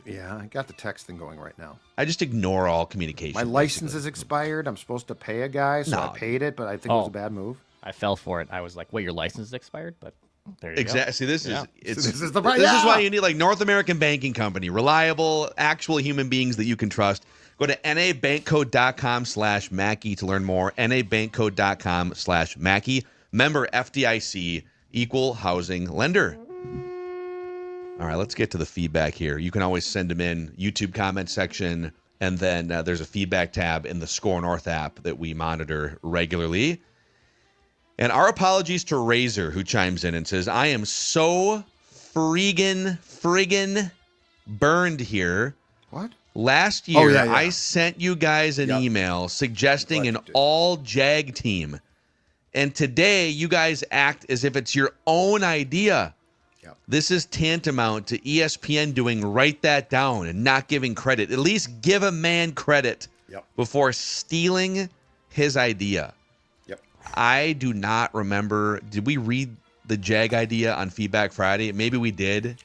Yeah, I got the text thing going right now. I just ignore all communication. My license is expired. I'm supposed to pay a guy, so I paid it, but I think it was a bad move. I fell for it. I was like, wait, your license is expired? But There you Exactly. go. See, this Yeah. is This is why you need like North American Banking Company, reliable, actual human beings that you can trust. Go to nabankcode.com/Mackey to learn more. nabankcode.com/Mackey. Member FDIC, equal housing lender. All right, let's get to the feedback here. You can always send them in YouTube comment section, and then there's a feedback tab in the Score North app that we monitor regularly. And our apologies to Razer, who chimes in and says, I am so friggin' burned here. What? Last year, yeah. I sent you guys an email suggesting an all-Jag team. And today, you guys act as if it's your own idea. Yep. This is tantamount to ESPN doing write that down and not giving credit. At least give a man credit before stealing his idea. I do not remember. Did we read the Jag idea on Feedback Friday? Maybe we did.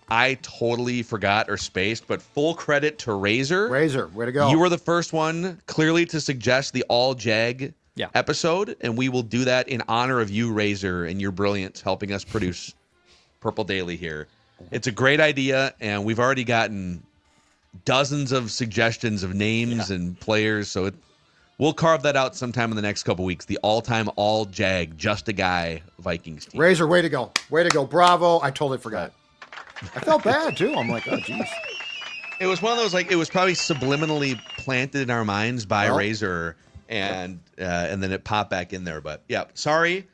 I totally forgot or spaced, but full credit to Razer. Razer, way to go. You were the first one clearly to suggest the all Jag episode, and we will do that in honor of you, Razer, and your brilliance helping us produce Purple Daily here. It's a great idea, and we've already gotten dozens of suggestions of names and players, so we'll carve that out sometime in the next couple weeks. The all-time all-Jag, just a guy Vikings team. Razer, way to go. Way to go. Bravo. I totally forgot. I felt bad, too. I'm like, oh, jeez. It was one of those, like, it was probably subliminally planted in our minds by Razer, and then it popped back in there. But, yeah, sorry.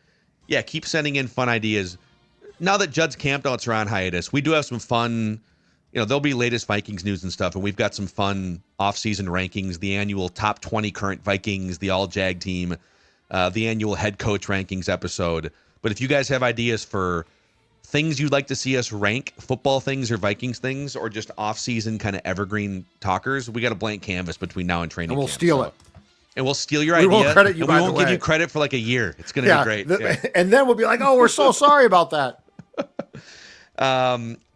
Yeah, keep sending in fun ideas. Now that Judd's camp notes are on hiatus, we do have some fun. There'll be latest Vikings news and stuff, and we've got some fun off-season rankings, the annual top 20 current Vikings, the all-Jag team, the annual head coach rankings episode. But if you guys have ideas for things you'd like to see us rank, football things or Vikings things, or just off-season kind of evergreen talkers, we got a blank canvas between now and training camp. And we'll steal it. And we'll steal your idea. We won't credit you, and by we the won't give way. you credit for like a year. It's going to be great. And then we'll be like, oh, we're so sorry about that.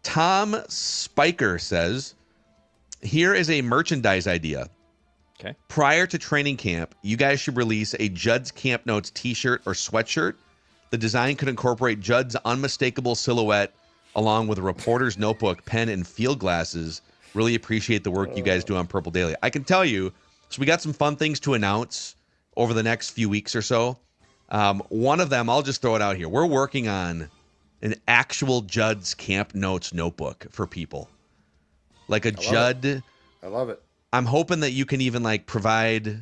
Tom Spiker says, here is a merchandise idea. Okay. Prior to training camp, you guys should release a Judd's Camp Notes t-shirt or sweatshirt. The design could incorporate Judd's unmistakable silhouette along with a reporter's notebook, pen, and field glasses. Really appreciate the work you guys do on Purple Daily. I can tell you, so we got some fun things to announce over the next few weeks or so. One of them, I'll just throw it out here. We're working on an actual Judd's Camp Notes notebook for people. Like a Judd. I love it. I'm hoping that you can even like provide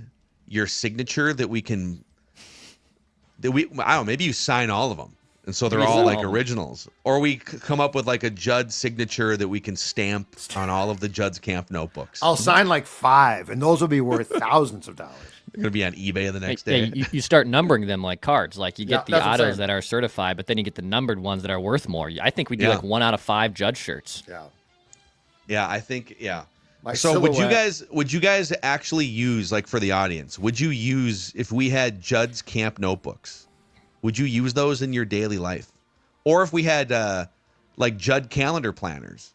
your signature that we can, I don't know, maybe you sign all of them. And so they're all like originals. Or we come up with like a Judd signature that we can stamp on all of the Judd's Camp notebooks. I'll sign like 5, and those will be worth thousands of dollars. They're going to be on eBay the next day. Yeah, you start numbering them like cards. Like you get the that's what I'm autos saying. that are certified, but then you get the numbered ones that are worth more. I think we do like 1 out of 5 Judd shirts. Yeah, I think, My so silhouette. would you guys actually use, like for the audience, would you use, if we had Judd's Camp notebooks, would you use those in your daily life? Or if we had like Judd calendar planners?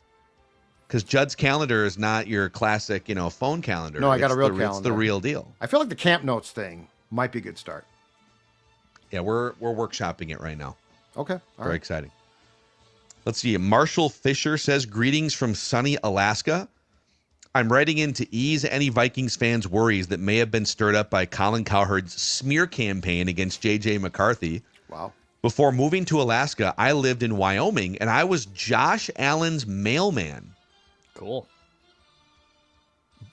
Because Judd's calendar is not your classic, phone calendar. No, I got a real It's the calendar. real deal. I feel like the Camp Notes thing might be a good start. Yeah, we're workshopping it right now. Okay. All Very right. exciting. Let's see. Marshall Fischer says, greetings from sunny Alaska. I'm writing in to ease any Vikings fans' worries that may have been stirred up by Colin Cowherd's smear campaign against JJ McCarthy. Wow. Before moving to Alaska, I lived in Wyoming, and I was Josh Allen's mailman. Cool.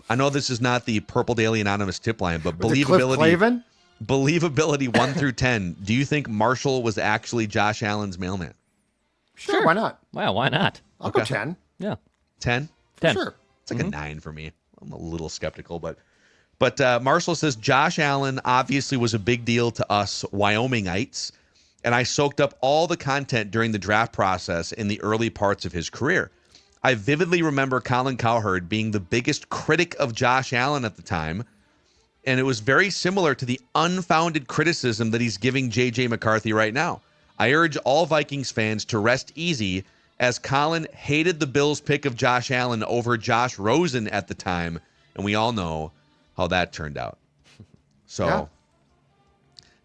I know this is not the Purple Daily Anonymous tip line, but With the Cliff Clavin? believability 1 through 10. Do you think Marshall was actually Josh Allen's mailman? Sure, why not? Wow, why not? I'll go 10. Yeah. 10? 10. Sure. It's like a 9 for me. I'm a little skeptical, but Marshall says Josh Allen obviously was a big deal to us Wyomingites, and I soaked up all the content during the draft process in the early parts of his career. I vividly remember Colin Cowherd being the biggest critic of Josh Allen at the time, and it was very similar to the unfounded criticism that he's giving JJ McCarthy right now. I urge all Vikings fans to rest easy, as Colin hated the Bills' pick of Josh Allen over Josh Rosen at the time, and we all know how that turned out. So,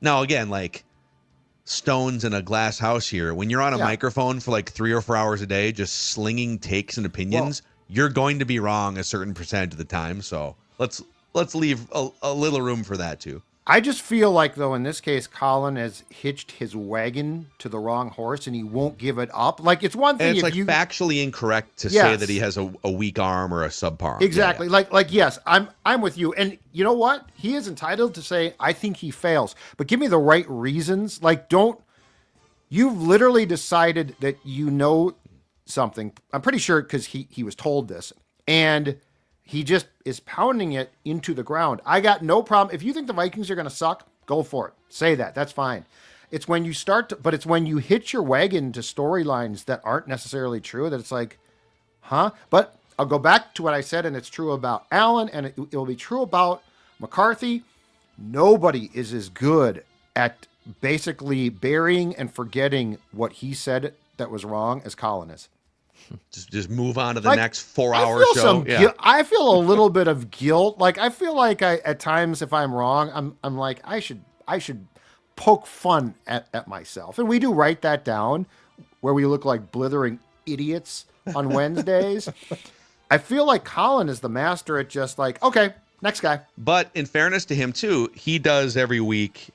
now again, like, stones in a glass house here. When you're on a Yeah. microphone for like 3 or 4 hours a day, just slinging takes and opinions, you're going to be wrong a certain percentage of the time. So let's leave a little room for that too. I just feel like, though, in this case, Colin has hitched his wagon to the wrong horse, and he won't give it up. Like, it's one thing And it's if like you factually incorrect to say Yes. that he has a weak arm or a subpar arm. exactly Yeah. like yes, I'm with you, and you know what? He is entitled to say I think he fails, but give me the right reasons. Like, don't you've literally decided that you know something. I'm pretty sure because he was told this, and he just is pounding it into the ground. I got no problem. If you think the Vikings are going to suck, go for it. Say that. That's fine. It's when you but it's when you hitch your wagon to storylines that aren't necessarily true that it's like, huh? But I'll go back to what I said, and it's true about Allen, and it will be true about McCarthy. Nobody is as good at basically burying and forgetting what he said that was wrong as Colin is. Just move on to the Like, next 4-hour I feel show. I feel a little bit of guilt. Like, I feel like at times if I'm wrong, I'm like I should poke fun at myself, and we do write that down where we look like blithering idiots on Wednesdays. I feel like Colin is the master at just like, okay, next guy. But in fairness to him too, he does every week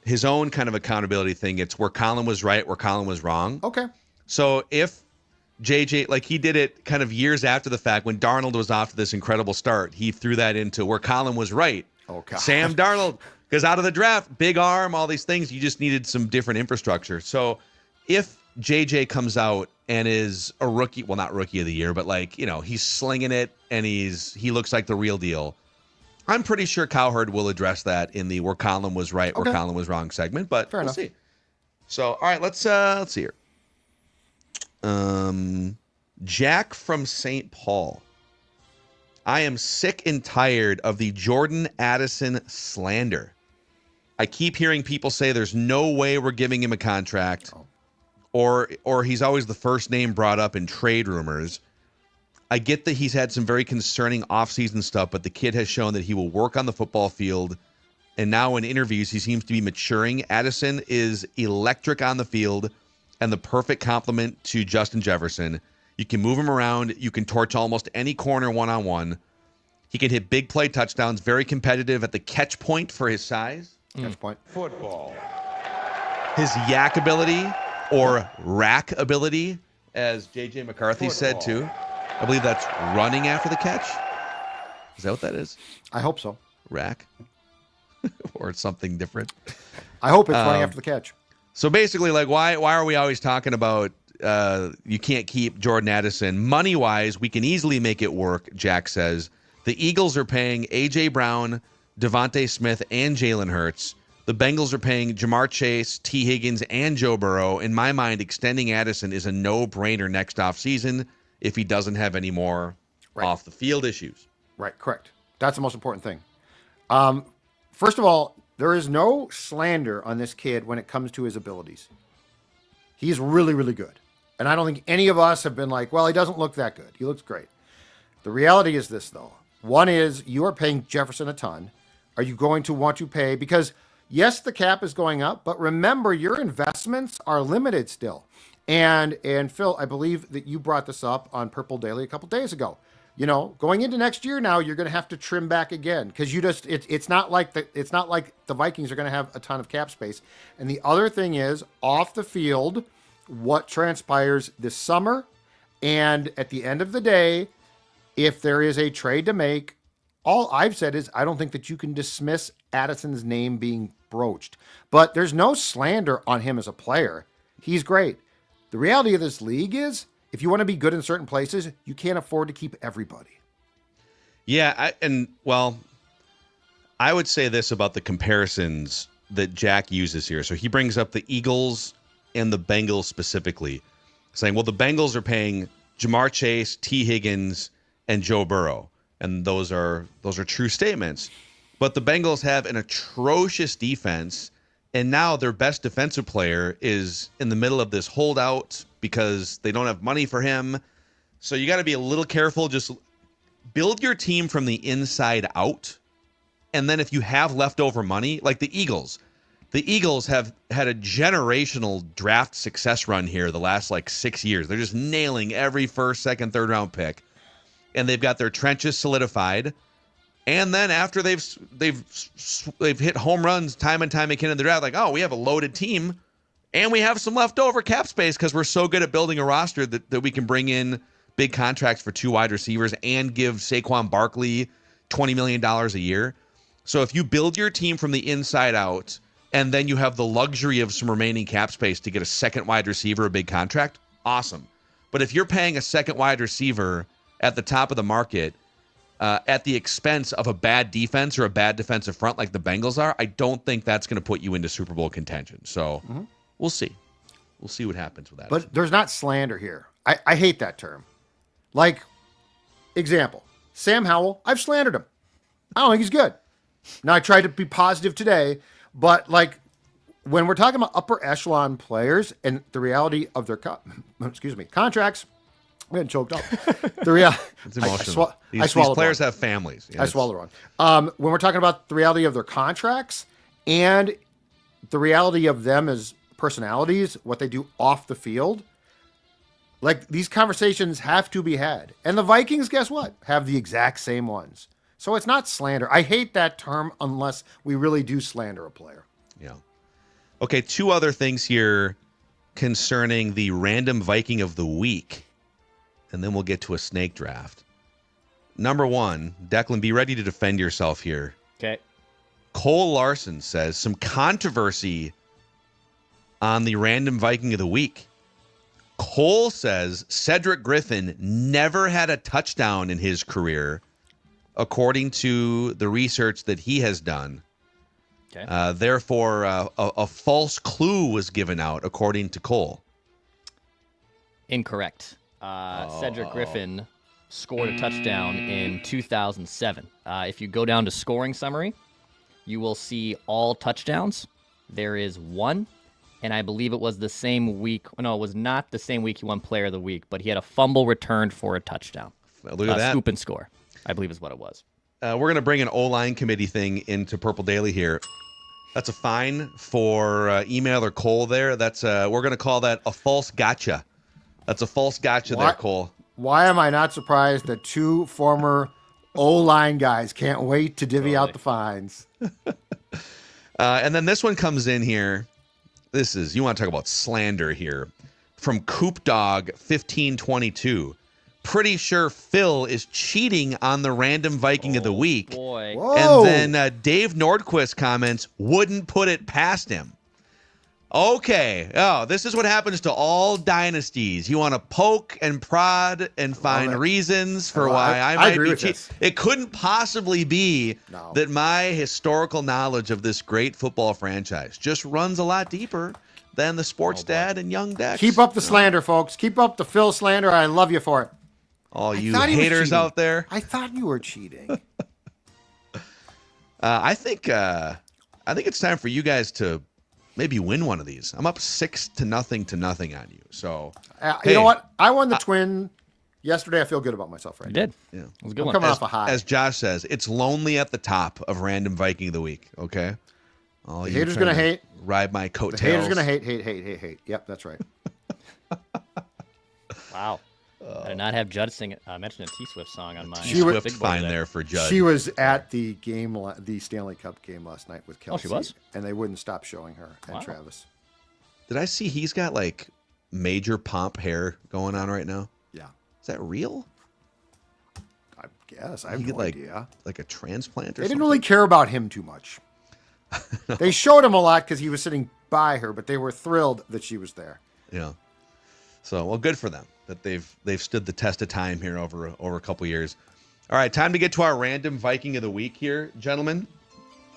his own kind of accountability thing. It's where Colin was right, where Colin was wrong. Okay. So if JJ, like he did it kind of years after the fact when Darnold was off to this incredible start, he threw that into where Colin was right. Oh, God. Sam Darnold goes out of the draft, big arm, all these things. You just needed some different infrastructure. So if JJ comes out and is a rookie, well, not rookie of the year, but like, you know, he's slinging it and he looks like the real deal. I'm pretty sure Cowherd will address that in the where Colin was right, Okay. where Colin was wrong segment, but Fair we'll enough. see. So, all right, let's see here. Jack from St. Paul. I am sick and tired of the Jordan Addison slander. I keep hearing people say there's no way we're giving him a contract, or he's always the first name brought up in trade rumors. I get that he's had some very concerning offseason stuff, but the kid has shown that he will work on the football field, and now in interviews he seems to be maturing. Addison is electric on the field and the perfect complement to Justin Jefferson. You can move him around. You can torch almost any corner one-on-one. He can hit big play touchdowns, very competitive at the catch point for his size. Catch point. His yak ability or rack ability, as JJ McCarthy said too. I believe that's running after the catch. Is that what that is? I hope so. Rack? Or something different? I hope it's running after the catch. So basically, like, why are we always talking about you can't keep Jordan Addison? Money-wise, we can easily make it work, Jack says. The Eagles are paying A.J. Brown, Devontae Smith, and Jalen Hurts. The Bengals are paying Jamar Chase, T. Higgins, and Joe Burrow. In my mind, extending Addison is a no-brainer next offseason if he doesn't have any more off-the-field issues. Right, correct. That's the most important thing. First of all, there is no slander on this kid when it comes to his abilities. He's really, really good. And I don't think any of us have been like, well, he doesn't look that good. He looks great. The reality is this, though. One is you are paying Jefferson a ton. Are you going to want to pay? Because, yes, the cap is going up, but remember, your investments are limited still. And Phil, I believe that you brought this up on Purple Daily a couple days ago. You know, going into next year now, you're going to have to trim back again because it's not like the Vikings are going to have a ton of cap space. And the other thing is off the field, what transpires this summer, and at the end of the day, if there is a trade to make, all I've said is I don't think that you can dismiss Addison's name being broached. But there's no slander on him as a player. He's great. The reality of this league is, if you want to be good in certain places, you can't afford to keep everybody. Yeah, I would say this about the comparisons that Jack uses here. So he brings up the Eagles and the Bengals specifically, saying, well, the Bengals are paying Jamar Chase, T. Higgins, and Joe Burrow. And those are true statements. But the Bengals have an atrocious defense, and now their best defensive player is in the middle of this holdout because they don't have money for him. So you got to be a little careful. Just build your team from the inside out. And then if you have leftover money, like the Eagles, the Eagles have had a generational draft success run here the last 6 years. They're just nailing every first, second, third round pick, and they've got their trenches solidified. And then after they've hit home runs time and time again in the draft, we have a loaded team, and we have some leftover cap space because we're so good at building a roster that we can bring in big contracts for 2 wide receivers and give Saquon Barkley $20 million a year. So if you build your team from the inside out, and then you have the luxury of some remaining cap space to get a second wide receiver, a big contract, awesome. But if you're paying a second wide receiver at the top of the market at the expense of a bad defense or a bad defensive front like the Bengals are, I don't think that's going to put you into Super Bowl contention. So we'll see. We'll see what happens with that. But there's not slander here. I hate that term. Example, Sam Howell, I've slandered him. I don't think he's good. Now, I tried to be positive today, but when we're talking about upper echelon players and the reality of their contracts, I'm getting choked up. It's emotional. These players have families. I swallowed wrong. When we're talking about the reality of their contracts and the reality of them as personalities, what they do off the field, these conversations have to be had. And the Vikings, guess what? Have the exact same ones. So it's not slander. I hate that term unless we really do slander a player. Yeah. Okay, 2 other things here concerning the random Viking of the week, and then we'll get to a snake draft. Number 1, Declan, be ready to defend yourself here. Okay. Cole Larson says some controversy on the random Viking of the week. Cole says Cedric Griffin never had a touchdown in his career, according to the research that he has done. Okay. Therefore, a false clue was given out, according to Cole. Incorrect. Cedric Griffin scored a touchdown in 2007. If you go down to scoring summary, you will see all touchdowns. There is 1, and I believe it was the same week. No, it was not the same week he won Player of the Week, but he had a fumble returned for a touchdown. Look at that. Scoop and score, I believe is what it was. We're going to bring an O-line committee thing into Purple Daily here. That's a fine for email or Cole there. That's we're going to call that a false gotcha. That's a false gotcha there, Cole. Why am I not surprised that 2 former O-line guys can't wait to divvy out the fines? And then this one comes in here. You want to talk about slander here. From Coop Dog 1522. Pretty sure Phil is cheating on the random Viking of the week. Boy. Whoa. And then Dave Nordquist comments, wouldn't put it past him. Okay. Oh, this is what happens to all dynasties. You want to poke and prod and find reasons for why I might be cheating. It couldn't possibly be that my historical knowledge of this great football franchise just runs a lot deeper than the sports dad and young Dex. Keep up the slander, folks. Keep up the Phil slander. I love you for it. All you haters out there. I thought you were cheating. I think it's time for you guys to maybe win one of these. I'm up 6-0 on you. So you know what? I won the twin yesterday. I feel good about myself right now. You did. Yeah. It was a good one. Coming off a high. As Josh says, it's lonely at the top of random Viking of the week. Okay. The haters gonna hate. Ride my coattails. The haters gonna hate. Yep, that's right. Wow. I did not have Judd mention a T-Swift song on mine. T-Swift fine there for Judd. She was at the game, the Stanley Cup game last night with Kelsey. Oh, she was? And they wouldn't stop showing her and Travis. Did I see he's got major pomp hair going on right now? Yeah. Is that real? I guess. I have no idea. Like a transplant or something? They didn't really care about him too much. No. They showed him a lot because he was sitting by her, but they were thrilled that she was there. Yeah. So, well, good for them that they've stood the test of time here over a couple years. All right, time to get to our random Viking of the week here, gentlemen.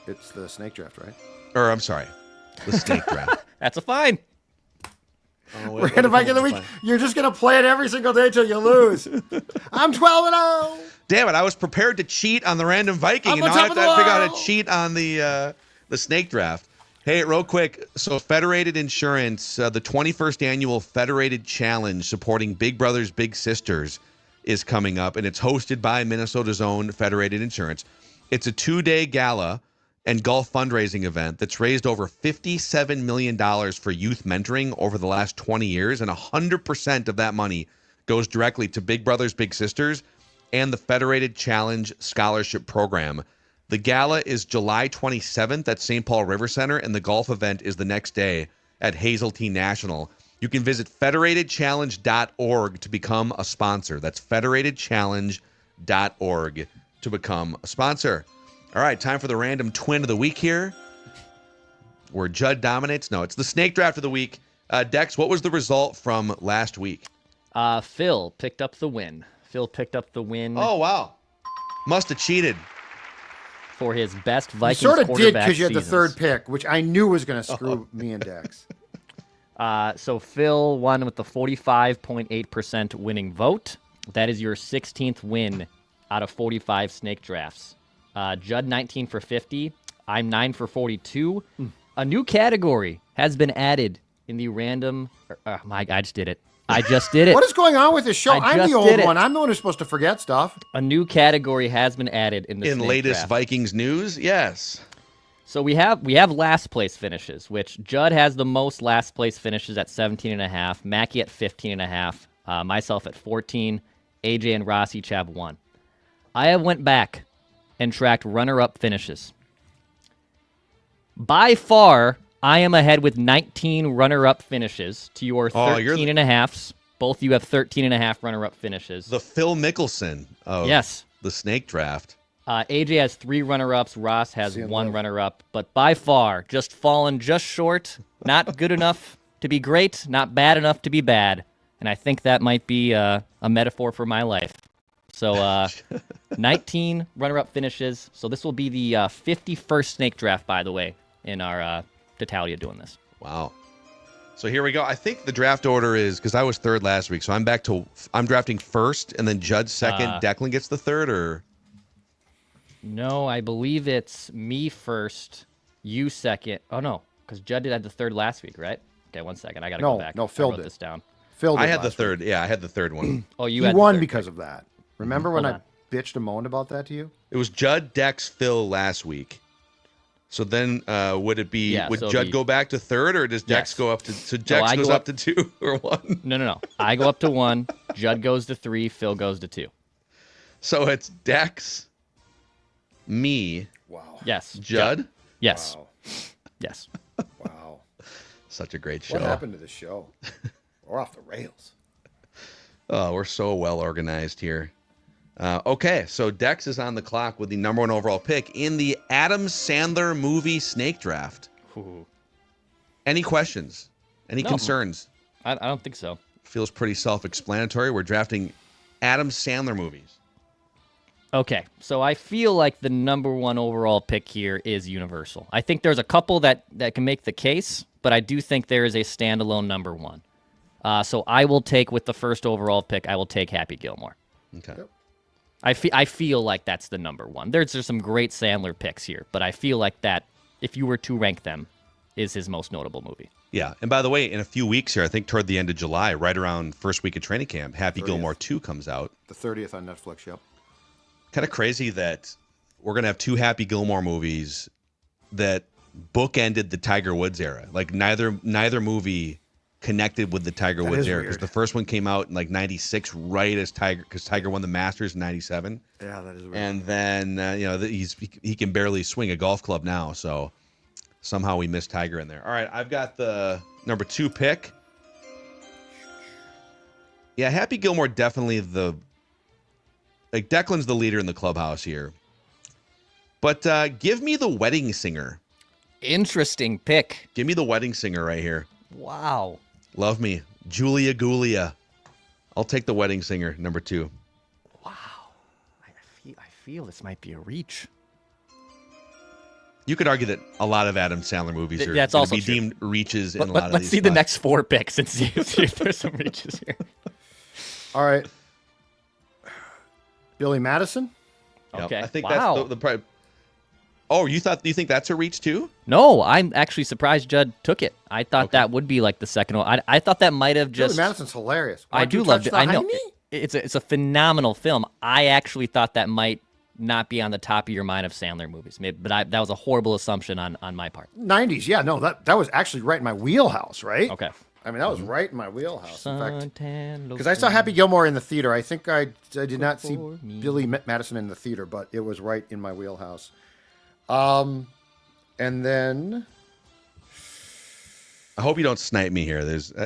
It's the snake draft, right? Or I'm sorry, the snake draft. That's a fine. Random Viking of the week. You're just gonna play it every single day till you lose. I'm 12-0. Damn it! I was prepared to cheat on the random Viking, and now I have to figure out how to cheat on the snake draft. Hey, real quick. So Federated Insurance, the 21st annual Federated Challenge supporting Big Brothers Big Sisters is coming up, and it's hosted by Minnesota's own Federated Insurance. It's a 2-day gala, and golf fundraising event that's raised over $57 million for youth mentoring over the last 20 years, and 100% of that money goes directly to Big Brothers Big Sisters and the Federated Challenge Scholarship Program. The gala is July 27th at St. Paul River Center, and the golf event is the next day at Hazeltine National. You can visit federatedchallenge.org to become a sponsor. That's federatedchallenge.org to become a sponsor. All right, time for the random twin of the week here, where Judd dominates. No, it's the snake draft of the week. Dex, what was the result from last week? Phil picked up the win. Oh, wow. Must have cheated. For his best Vikings You sort of did quarterback because you had the seasons. third pick, which I knew was going to screw me and Dex. So Phil won with the 45.8% winning vote. That is your 16th win out of 45 snake drafts. Judd 19 for 50. I'm 9 for 42. A new category has been added in the random. I just did it. I just did it. What is going on with this show? I'm just the did old it. one. I'm the one who's supposed to forget stuff. A new category has been added in the In snake latest draft. Vikings news, yes. So we have last place finishes, which Judd has the most last place finishes at 17.5, Mackie at 15.5, myself at 14, AJ and Ross each have 1. I have went back and tracked runner-up finishes. By far, I am ahead with 19 runner-up finishes to your 13.5s. Both of you have 13.5 runner-up finishes. The Phil Mickelson of Yes. the snake draft. AJ has 3 runner-ups. Ross has 1 runner-up. But by far, just fallen just short. Not good enough to be great. Not bad enough to be bad. And I think that might be a metaphor for my life. So 19 runner-up finishes. So this will be the 51st snake draft, by the way, in our totality of doing this. Wow. So here we go. I think the draft order is, because I was third last week, so I'm drafting first, and then Judd second, Declan gets the third, or? No, I believe it's me first, you second. Oh, no, because Judd did have the third last week, right? Okay, 1 second. I got to go back. No, Phil I wrote did. this down. Phil did I had the last third. week. Yeah, I had the third one. Oh, you He had the won third because pick. of that. Remember when Hold I bitched and moaned about that to you? It was Judd, Dex, Phil last week. So then would it be, Yeah, would so Judd go back to third, or does Dex Yes. go up to, so Dex I goes go up to 2 or 1? No. I go up to 1. Judd goes to 3. Phil goes to 2. So it's Dex, me, Wow. Yes. Judd. Yes. Wow. Yes. Wow. Such a great show. What happened to this show? We're off the rails. Oh, we're so well organized here. Okay, so Dex is on the clock with the number 1 overall pick in the Adam Sandler movie snake draft. Ooh. Any questions? Any No. concerns? I don't think so. Feels pretty self-explanatory. We're drafting Adam Sandler movies. Okay, so I feel like the number 1 overall pick here is Universal. I think there's a couple that can make the case, but I do think there is a standalone number 1. So I will take, with the first overall pick, I will take Happy Gilmore. Okay. Yep. I feel like that's the number 1. There's some great Sandler picks here, but I feel like that, if you were to rank them, is his most notable movie. Yeah, and by the way, in a few weeks here, I think toward the end of July, right around first week of training camp, Happy 30th. Gilmore 2 comes out. The 30th on Netflix, yep. Kind of crazy that we're going to have 2 Happy Gilmore movies that bookended the Tiger Woods era. Like neither movie connected with the Tiger That Woods is era, because weird. the first one came out in like 96, right as because Tiger won the Masters in 97. Yeah, that is weird. And then he can barely swing a golf club now, so somehow we missed Tiger in there. All right, I've got the number 2 pick. Yeah, Happy Gilmore definitely Declan's the leader in the clubhouse here. But give me the Wedding Singer. Interesting pick. Give me the Wedding Singer right here. Wow. Love me. Julia Gulia. I'll take the Wedding Singer, number 2. Wow. I feel this might be a reach. You could argue that a lot of Adam Sandler movies are That's going also to be true. deemed reaches in a lot of Let's these see the spots. next 4 picks and see if there's some reaches here. All right. Billy Madison? Yep, Okay. I think Wow. that's the probably. Oh, you think that's a reach too? No, I'm actually surprised Judd took it. I thought that would be like the second one. I thought that might have just. Billy Madison's hilarious. I Want to do love touch it. the I know hiney? it's a phenomenal film. I actually thought that might not be on the top of your mind of Sandler movies. But that was a horrible assumption on my part. 90s, yeah, no, that was actually right in my wheelhouse, right? Okay. I mean, that was right in my wheelhouse. In fact, Suntan because I saw Happy Gilmore in the theater. I think I did not see for me. Billy Madison in the theater, but it was right in my wheelhouse. And then I hope you don't snipe me here.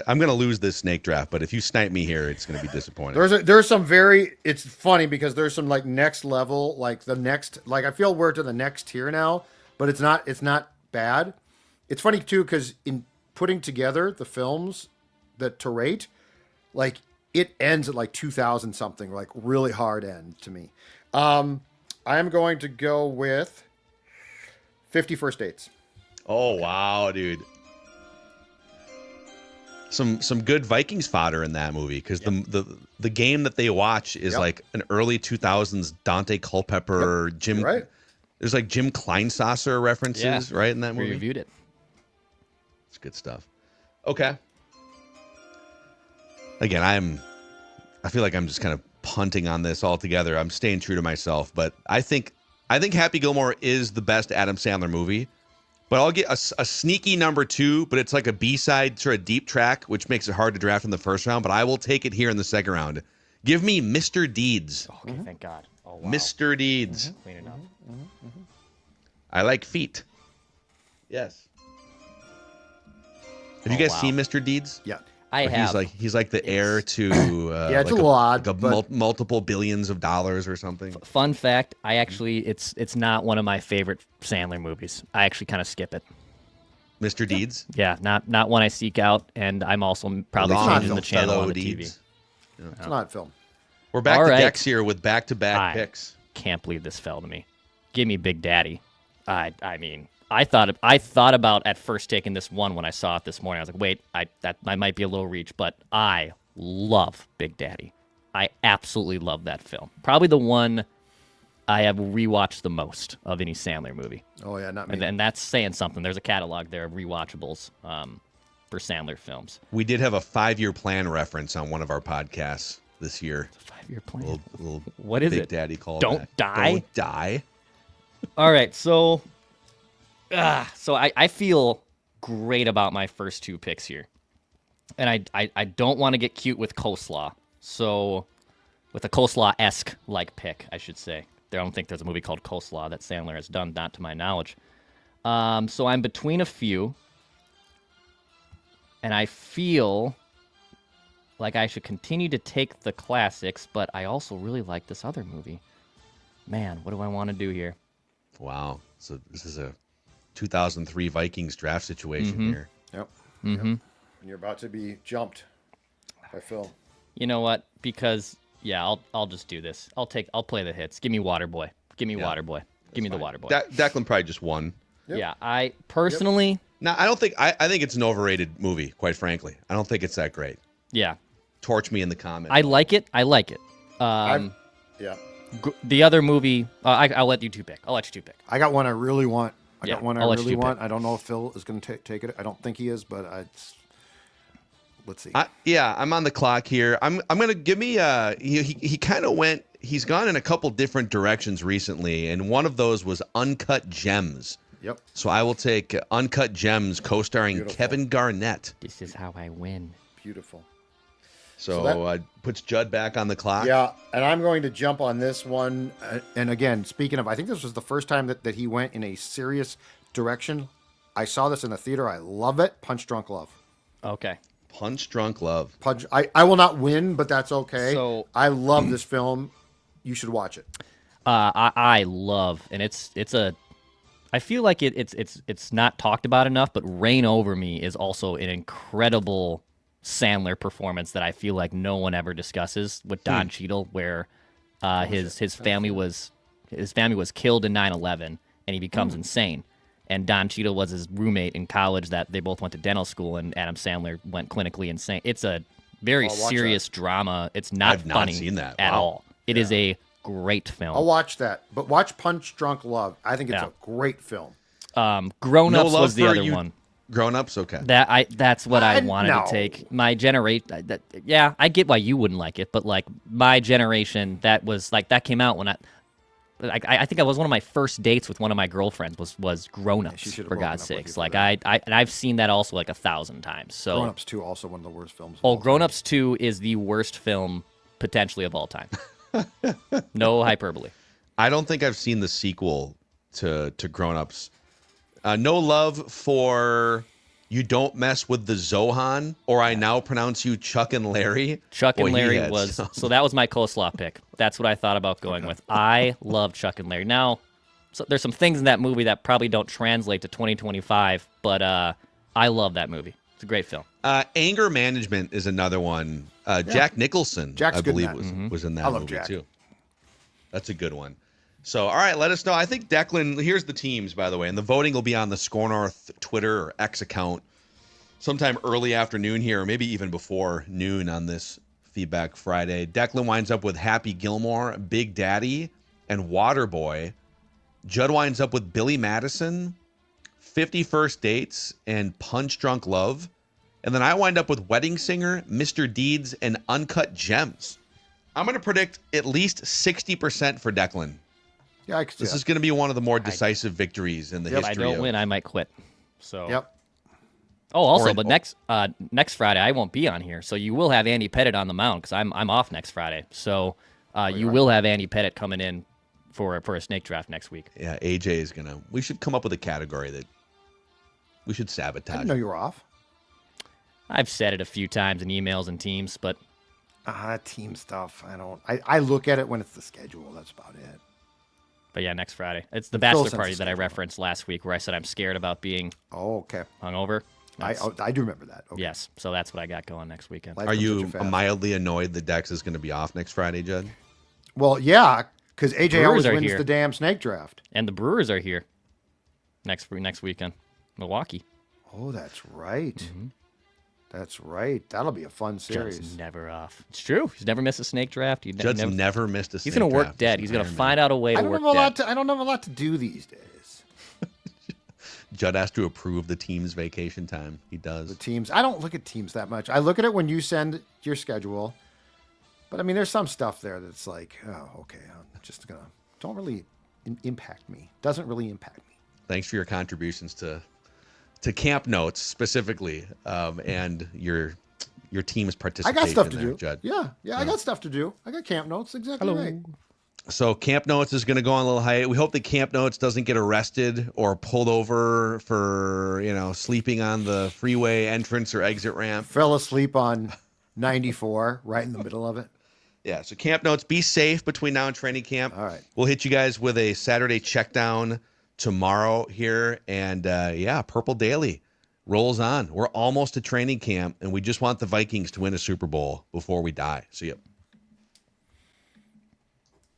I'm going to lose this snake draft, but if you snipe me here, it's going to be disappointing. there's some it's funny because there's some like next level, like I feel we're to the next tier now, but it's not bad. It's funny too because in putting together the films that to rate, like it ends at like 2000 something, like really hard end to me. I am going to go with 50 First Dates. Oh wow, dude. Some good Vikings fodder in that movie because the game that they watch is like an early 2000s Dante Culpepper, Jim. You're right. There's like Jim Kleinsasser references, right, in that movie. We reviewed it. It's good stuff. Okay. Again, I feel like I'm just kind of punting on this altogether. I'm staying true to myself, but I think Happy Gilmore is the best Adam Sandler movie. But I'll get a sneaky number 2, but it's like a B-side sort of deep track, which makes it hard to draft in the first round. But I will take it here in the second round. Give me Mr. Deeds. Okay, thank God. Oh, wow. Mr. Deeds. Clean it up. I like feet. Yes. Have you guys seen Mr. Deeds? Yeah. I have. He's like the heir to yeah, it's like a lot, like multiple billions of dollars or something. Fun fact: I actually it's not one of my favorite Sandler movies. I actually kind of skip it. Mr. Deeds? Yeah, not one I seek out, and I'm also probably changing the channel on the TV. Yeah. It's not film. We're back All to right. Gex here with back-to-back picks. Can't believe this fell to me. Give me Big Daddy. I mean, I thought about at first taking this one when I saw it this morning. I was like, wait, that might be a little reach, but I love Big Daddy. I absolutely love that film. Probably the one I have rewatched the most of any Sandler movie. Oh yeah, not me. And that's saying something. There's a catalog there of rewatchables for Sandler films. We did have a 5-year plan reference on one of our podcasts this year. It's a 5-year plan. Little What is Big it? Daddy call. Don't die? Don't die. All right, so I feel great about my first 2 picks here. And I don't want to get cute with coleslaw. So with a coleslaw-esque like pick, I should say. I don't think there's a movie called Coleslaw that Sandler has done, not to my knowledge. So I'm between a few. And I feel like I should continue to take the classics, but I also really like this other movie. Man, what do I want to do here? Wow. So this is a 2003 Vikings draft situation here. Yep. Mm-hmm. Yep. And you're about to be jumped by Phil. You know what? Because I'll just do this. I'll play the hits. Give me Waterboy. Give me Waterboy. Give me the Waterboy. Declan probably just won. Yep. Yeah, I personally. No, I don't think. I think it's an overrated movie. Quite frankly, I don't think it's that great. Yeah. Torch me in the comments. I like it. Yeah. The other movie, I'll let you 2 pick. I'll let you 2 pick. I got one I really want. I got one I I'll let really you want. pick. I don't know if Phil is going to take it. I don't think he is, but let's see. I'm on the clock here. I'm gonna give me. He kind of went. He's gone in a couple different directions recently, and one of those was Uncut Gems. Yep. So I will take Uncut Gems, co-starring Beautiful. Kevin Garnett. This is how I win. Beautiful. So puts Judd back on the clock. Yeah, and I'm going to jump on this one. And again, speaking of, I think this was the first time that he went in a serious direction. I saw this in the theater. I love it. Punch Drunk Love. Okay. Punch Drunk Love. Punch. I will not win, but that's okay. So I love this film. You should watch it. I love, and it's a. I feel like it's not talked about enough, but Reign Over Me is also an incredible Sandler performance that I feel like no one ever discusses with Don Cheadle, where his family was killed in 9/11 and he becomes insane. And Don Cheadle was his roommate in college that they both went to dental school, and Adam Sandler went clinically insane. It's a very serious drama. It's not I've not funny seen that. at Wow. all. It is a great film. I'll watch that, but watch Punch Drunk Love. I think it's a great film. Grown Ups No Love was the for other You- one. Grown Ups, okay. That's what I wanted no. to take. My generation, I get why you wouldn't like it, but like my generation, that was like that came out when I think I was one of my first dates with one of my girlfriends was Grown Ups, should've for broken God's up with sakes. you for Like that. I've seen that also like 1,000 times. So Grown Ups 2, also one of the worst films. of Oh, all Grown time. Ups 2 is the worst film potentially of all time. No hyperbole. I don't think I've seen the sequel to Grown Ups. No love for You Don't Mess with the Zohan, or I Now Pronounce You Chuck and Larry. Chuck Boy, and he Larry had was some- so that was my coleslaw pick. That's what I thought about going with. I love Chuck and Larry. Now, so there's some things in that movie that probably don't translate to 2025, but I love that movie. It's a great film. Anger Management is another one. Jack Nicholson, Jack's I good in believe, that. was in that I love movie Jack. too. That's a good one. So, all right, let us know. I think Declan, here's the teams, by the way, and the voting will be on the Score North Twitter or X account sometime early afternoon here, or maybe even before noon on this Feedback Friday. Declan winds up with Happy Gilmore, Big Daddy, and Waterboy. Judd winds up with Billy Madison, 50 First Dates, and Punch Drunk Love. And then I wind up with Wedding Singer, Mr. Deeds, and Uncut Gems. I'm going to predict at least 60% for Declan. Yeah, I could see This that. is going to be one of the more decisive victories in the If I history don't of... win, I might quit. So Yep. Oh, also, Or- but next Friday I won't be on here, so you will have Andy Pettit on the mound because I'm off next Friday. So you will have Andy Pettit coming in for a snake draft next week. Yeah, AJ is going to... We should come up with a category that we should I sabotage. didn't know you were off. I've said it a few times in emails and teams, but Team stuff. I look at it when it's the schedule. That's about it. yeah, next Friday. It's the Phil bachelor sends party the that I schedule. referenced last week where I said I'm scared about being Oh, okay. hungover. I do remember that. Okay. Yes, so that's what I got going next weekend. Life Are comes at you fast. mildly annoyed that Dex is going to be off next Friday, Judd? Well, yeah, because AJ Brewers always are wins here. the damn snake draft. And the Brewers are here next weekend. Milwaukee. Oh, that's right. Mm-hmm. That's right. That'll be a fun series. Judd's never off. It's true. He's never missed a snake draft. Judd's never missed a snake He's going to work draft. dead. He's going to find out a way I to don't work have a lot dead. to. I don't have a lot to do these days. Judd has to approve the team's vacation time. He The does. teams. I don't look at teams that much. I look at it when you send your schedule. But I mean, there's some stuff there that's like, oh, okay, I'm just gonna. Don't really impact me. Doesn't really impact me. Thanks for your contributions to camp notes specifically, and your team's I participation. got stuff to there, do. Judd. Yeah, I got stuff to do. I got camp notes. Exactly right. So Camp Notes is going to go on a little hiatus. We hope that Camp Notes doesn't get arrested or pulled over for sleeping on the freeway entrance or exit ramp. Fell asleep on 94, right in the middle of it. Yeah. So Camp Notes, be safe between now and training camp. All right. We'll hit you guys with a Saturday check down tomorrow here, and Purple Daily rolls on. We're almost to training camp, and we just want the Vikings to win a Super Bowl before we die. See you.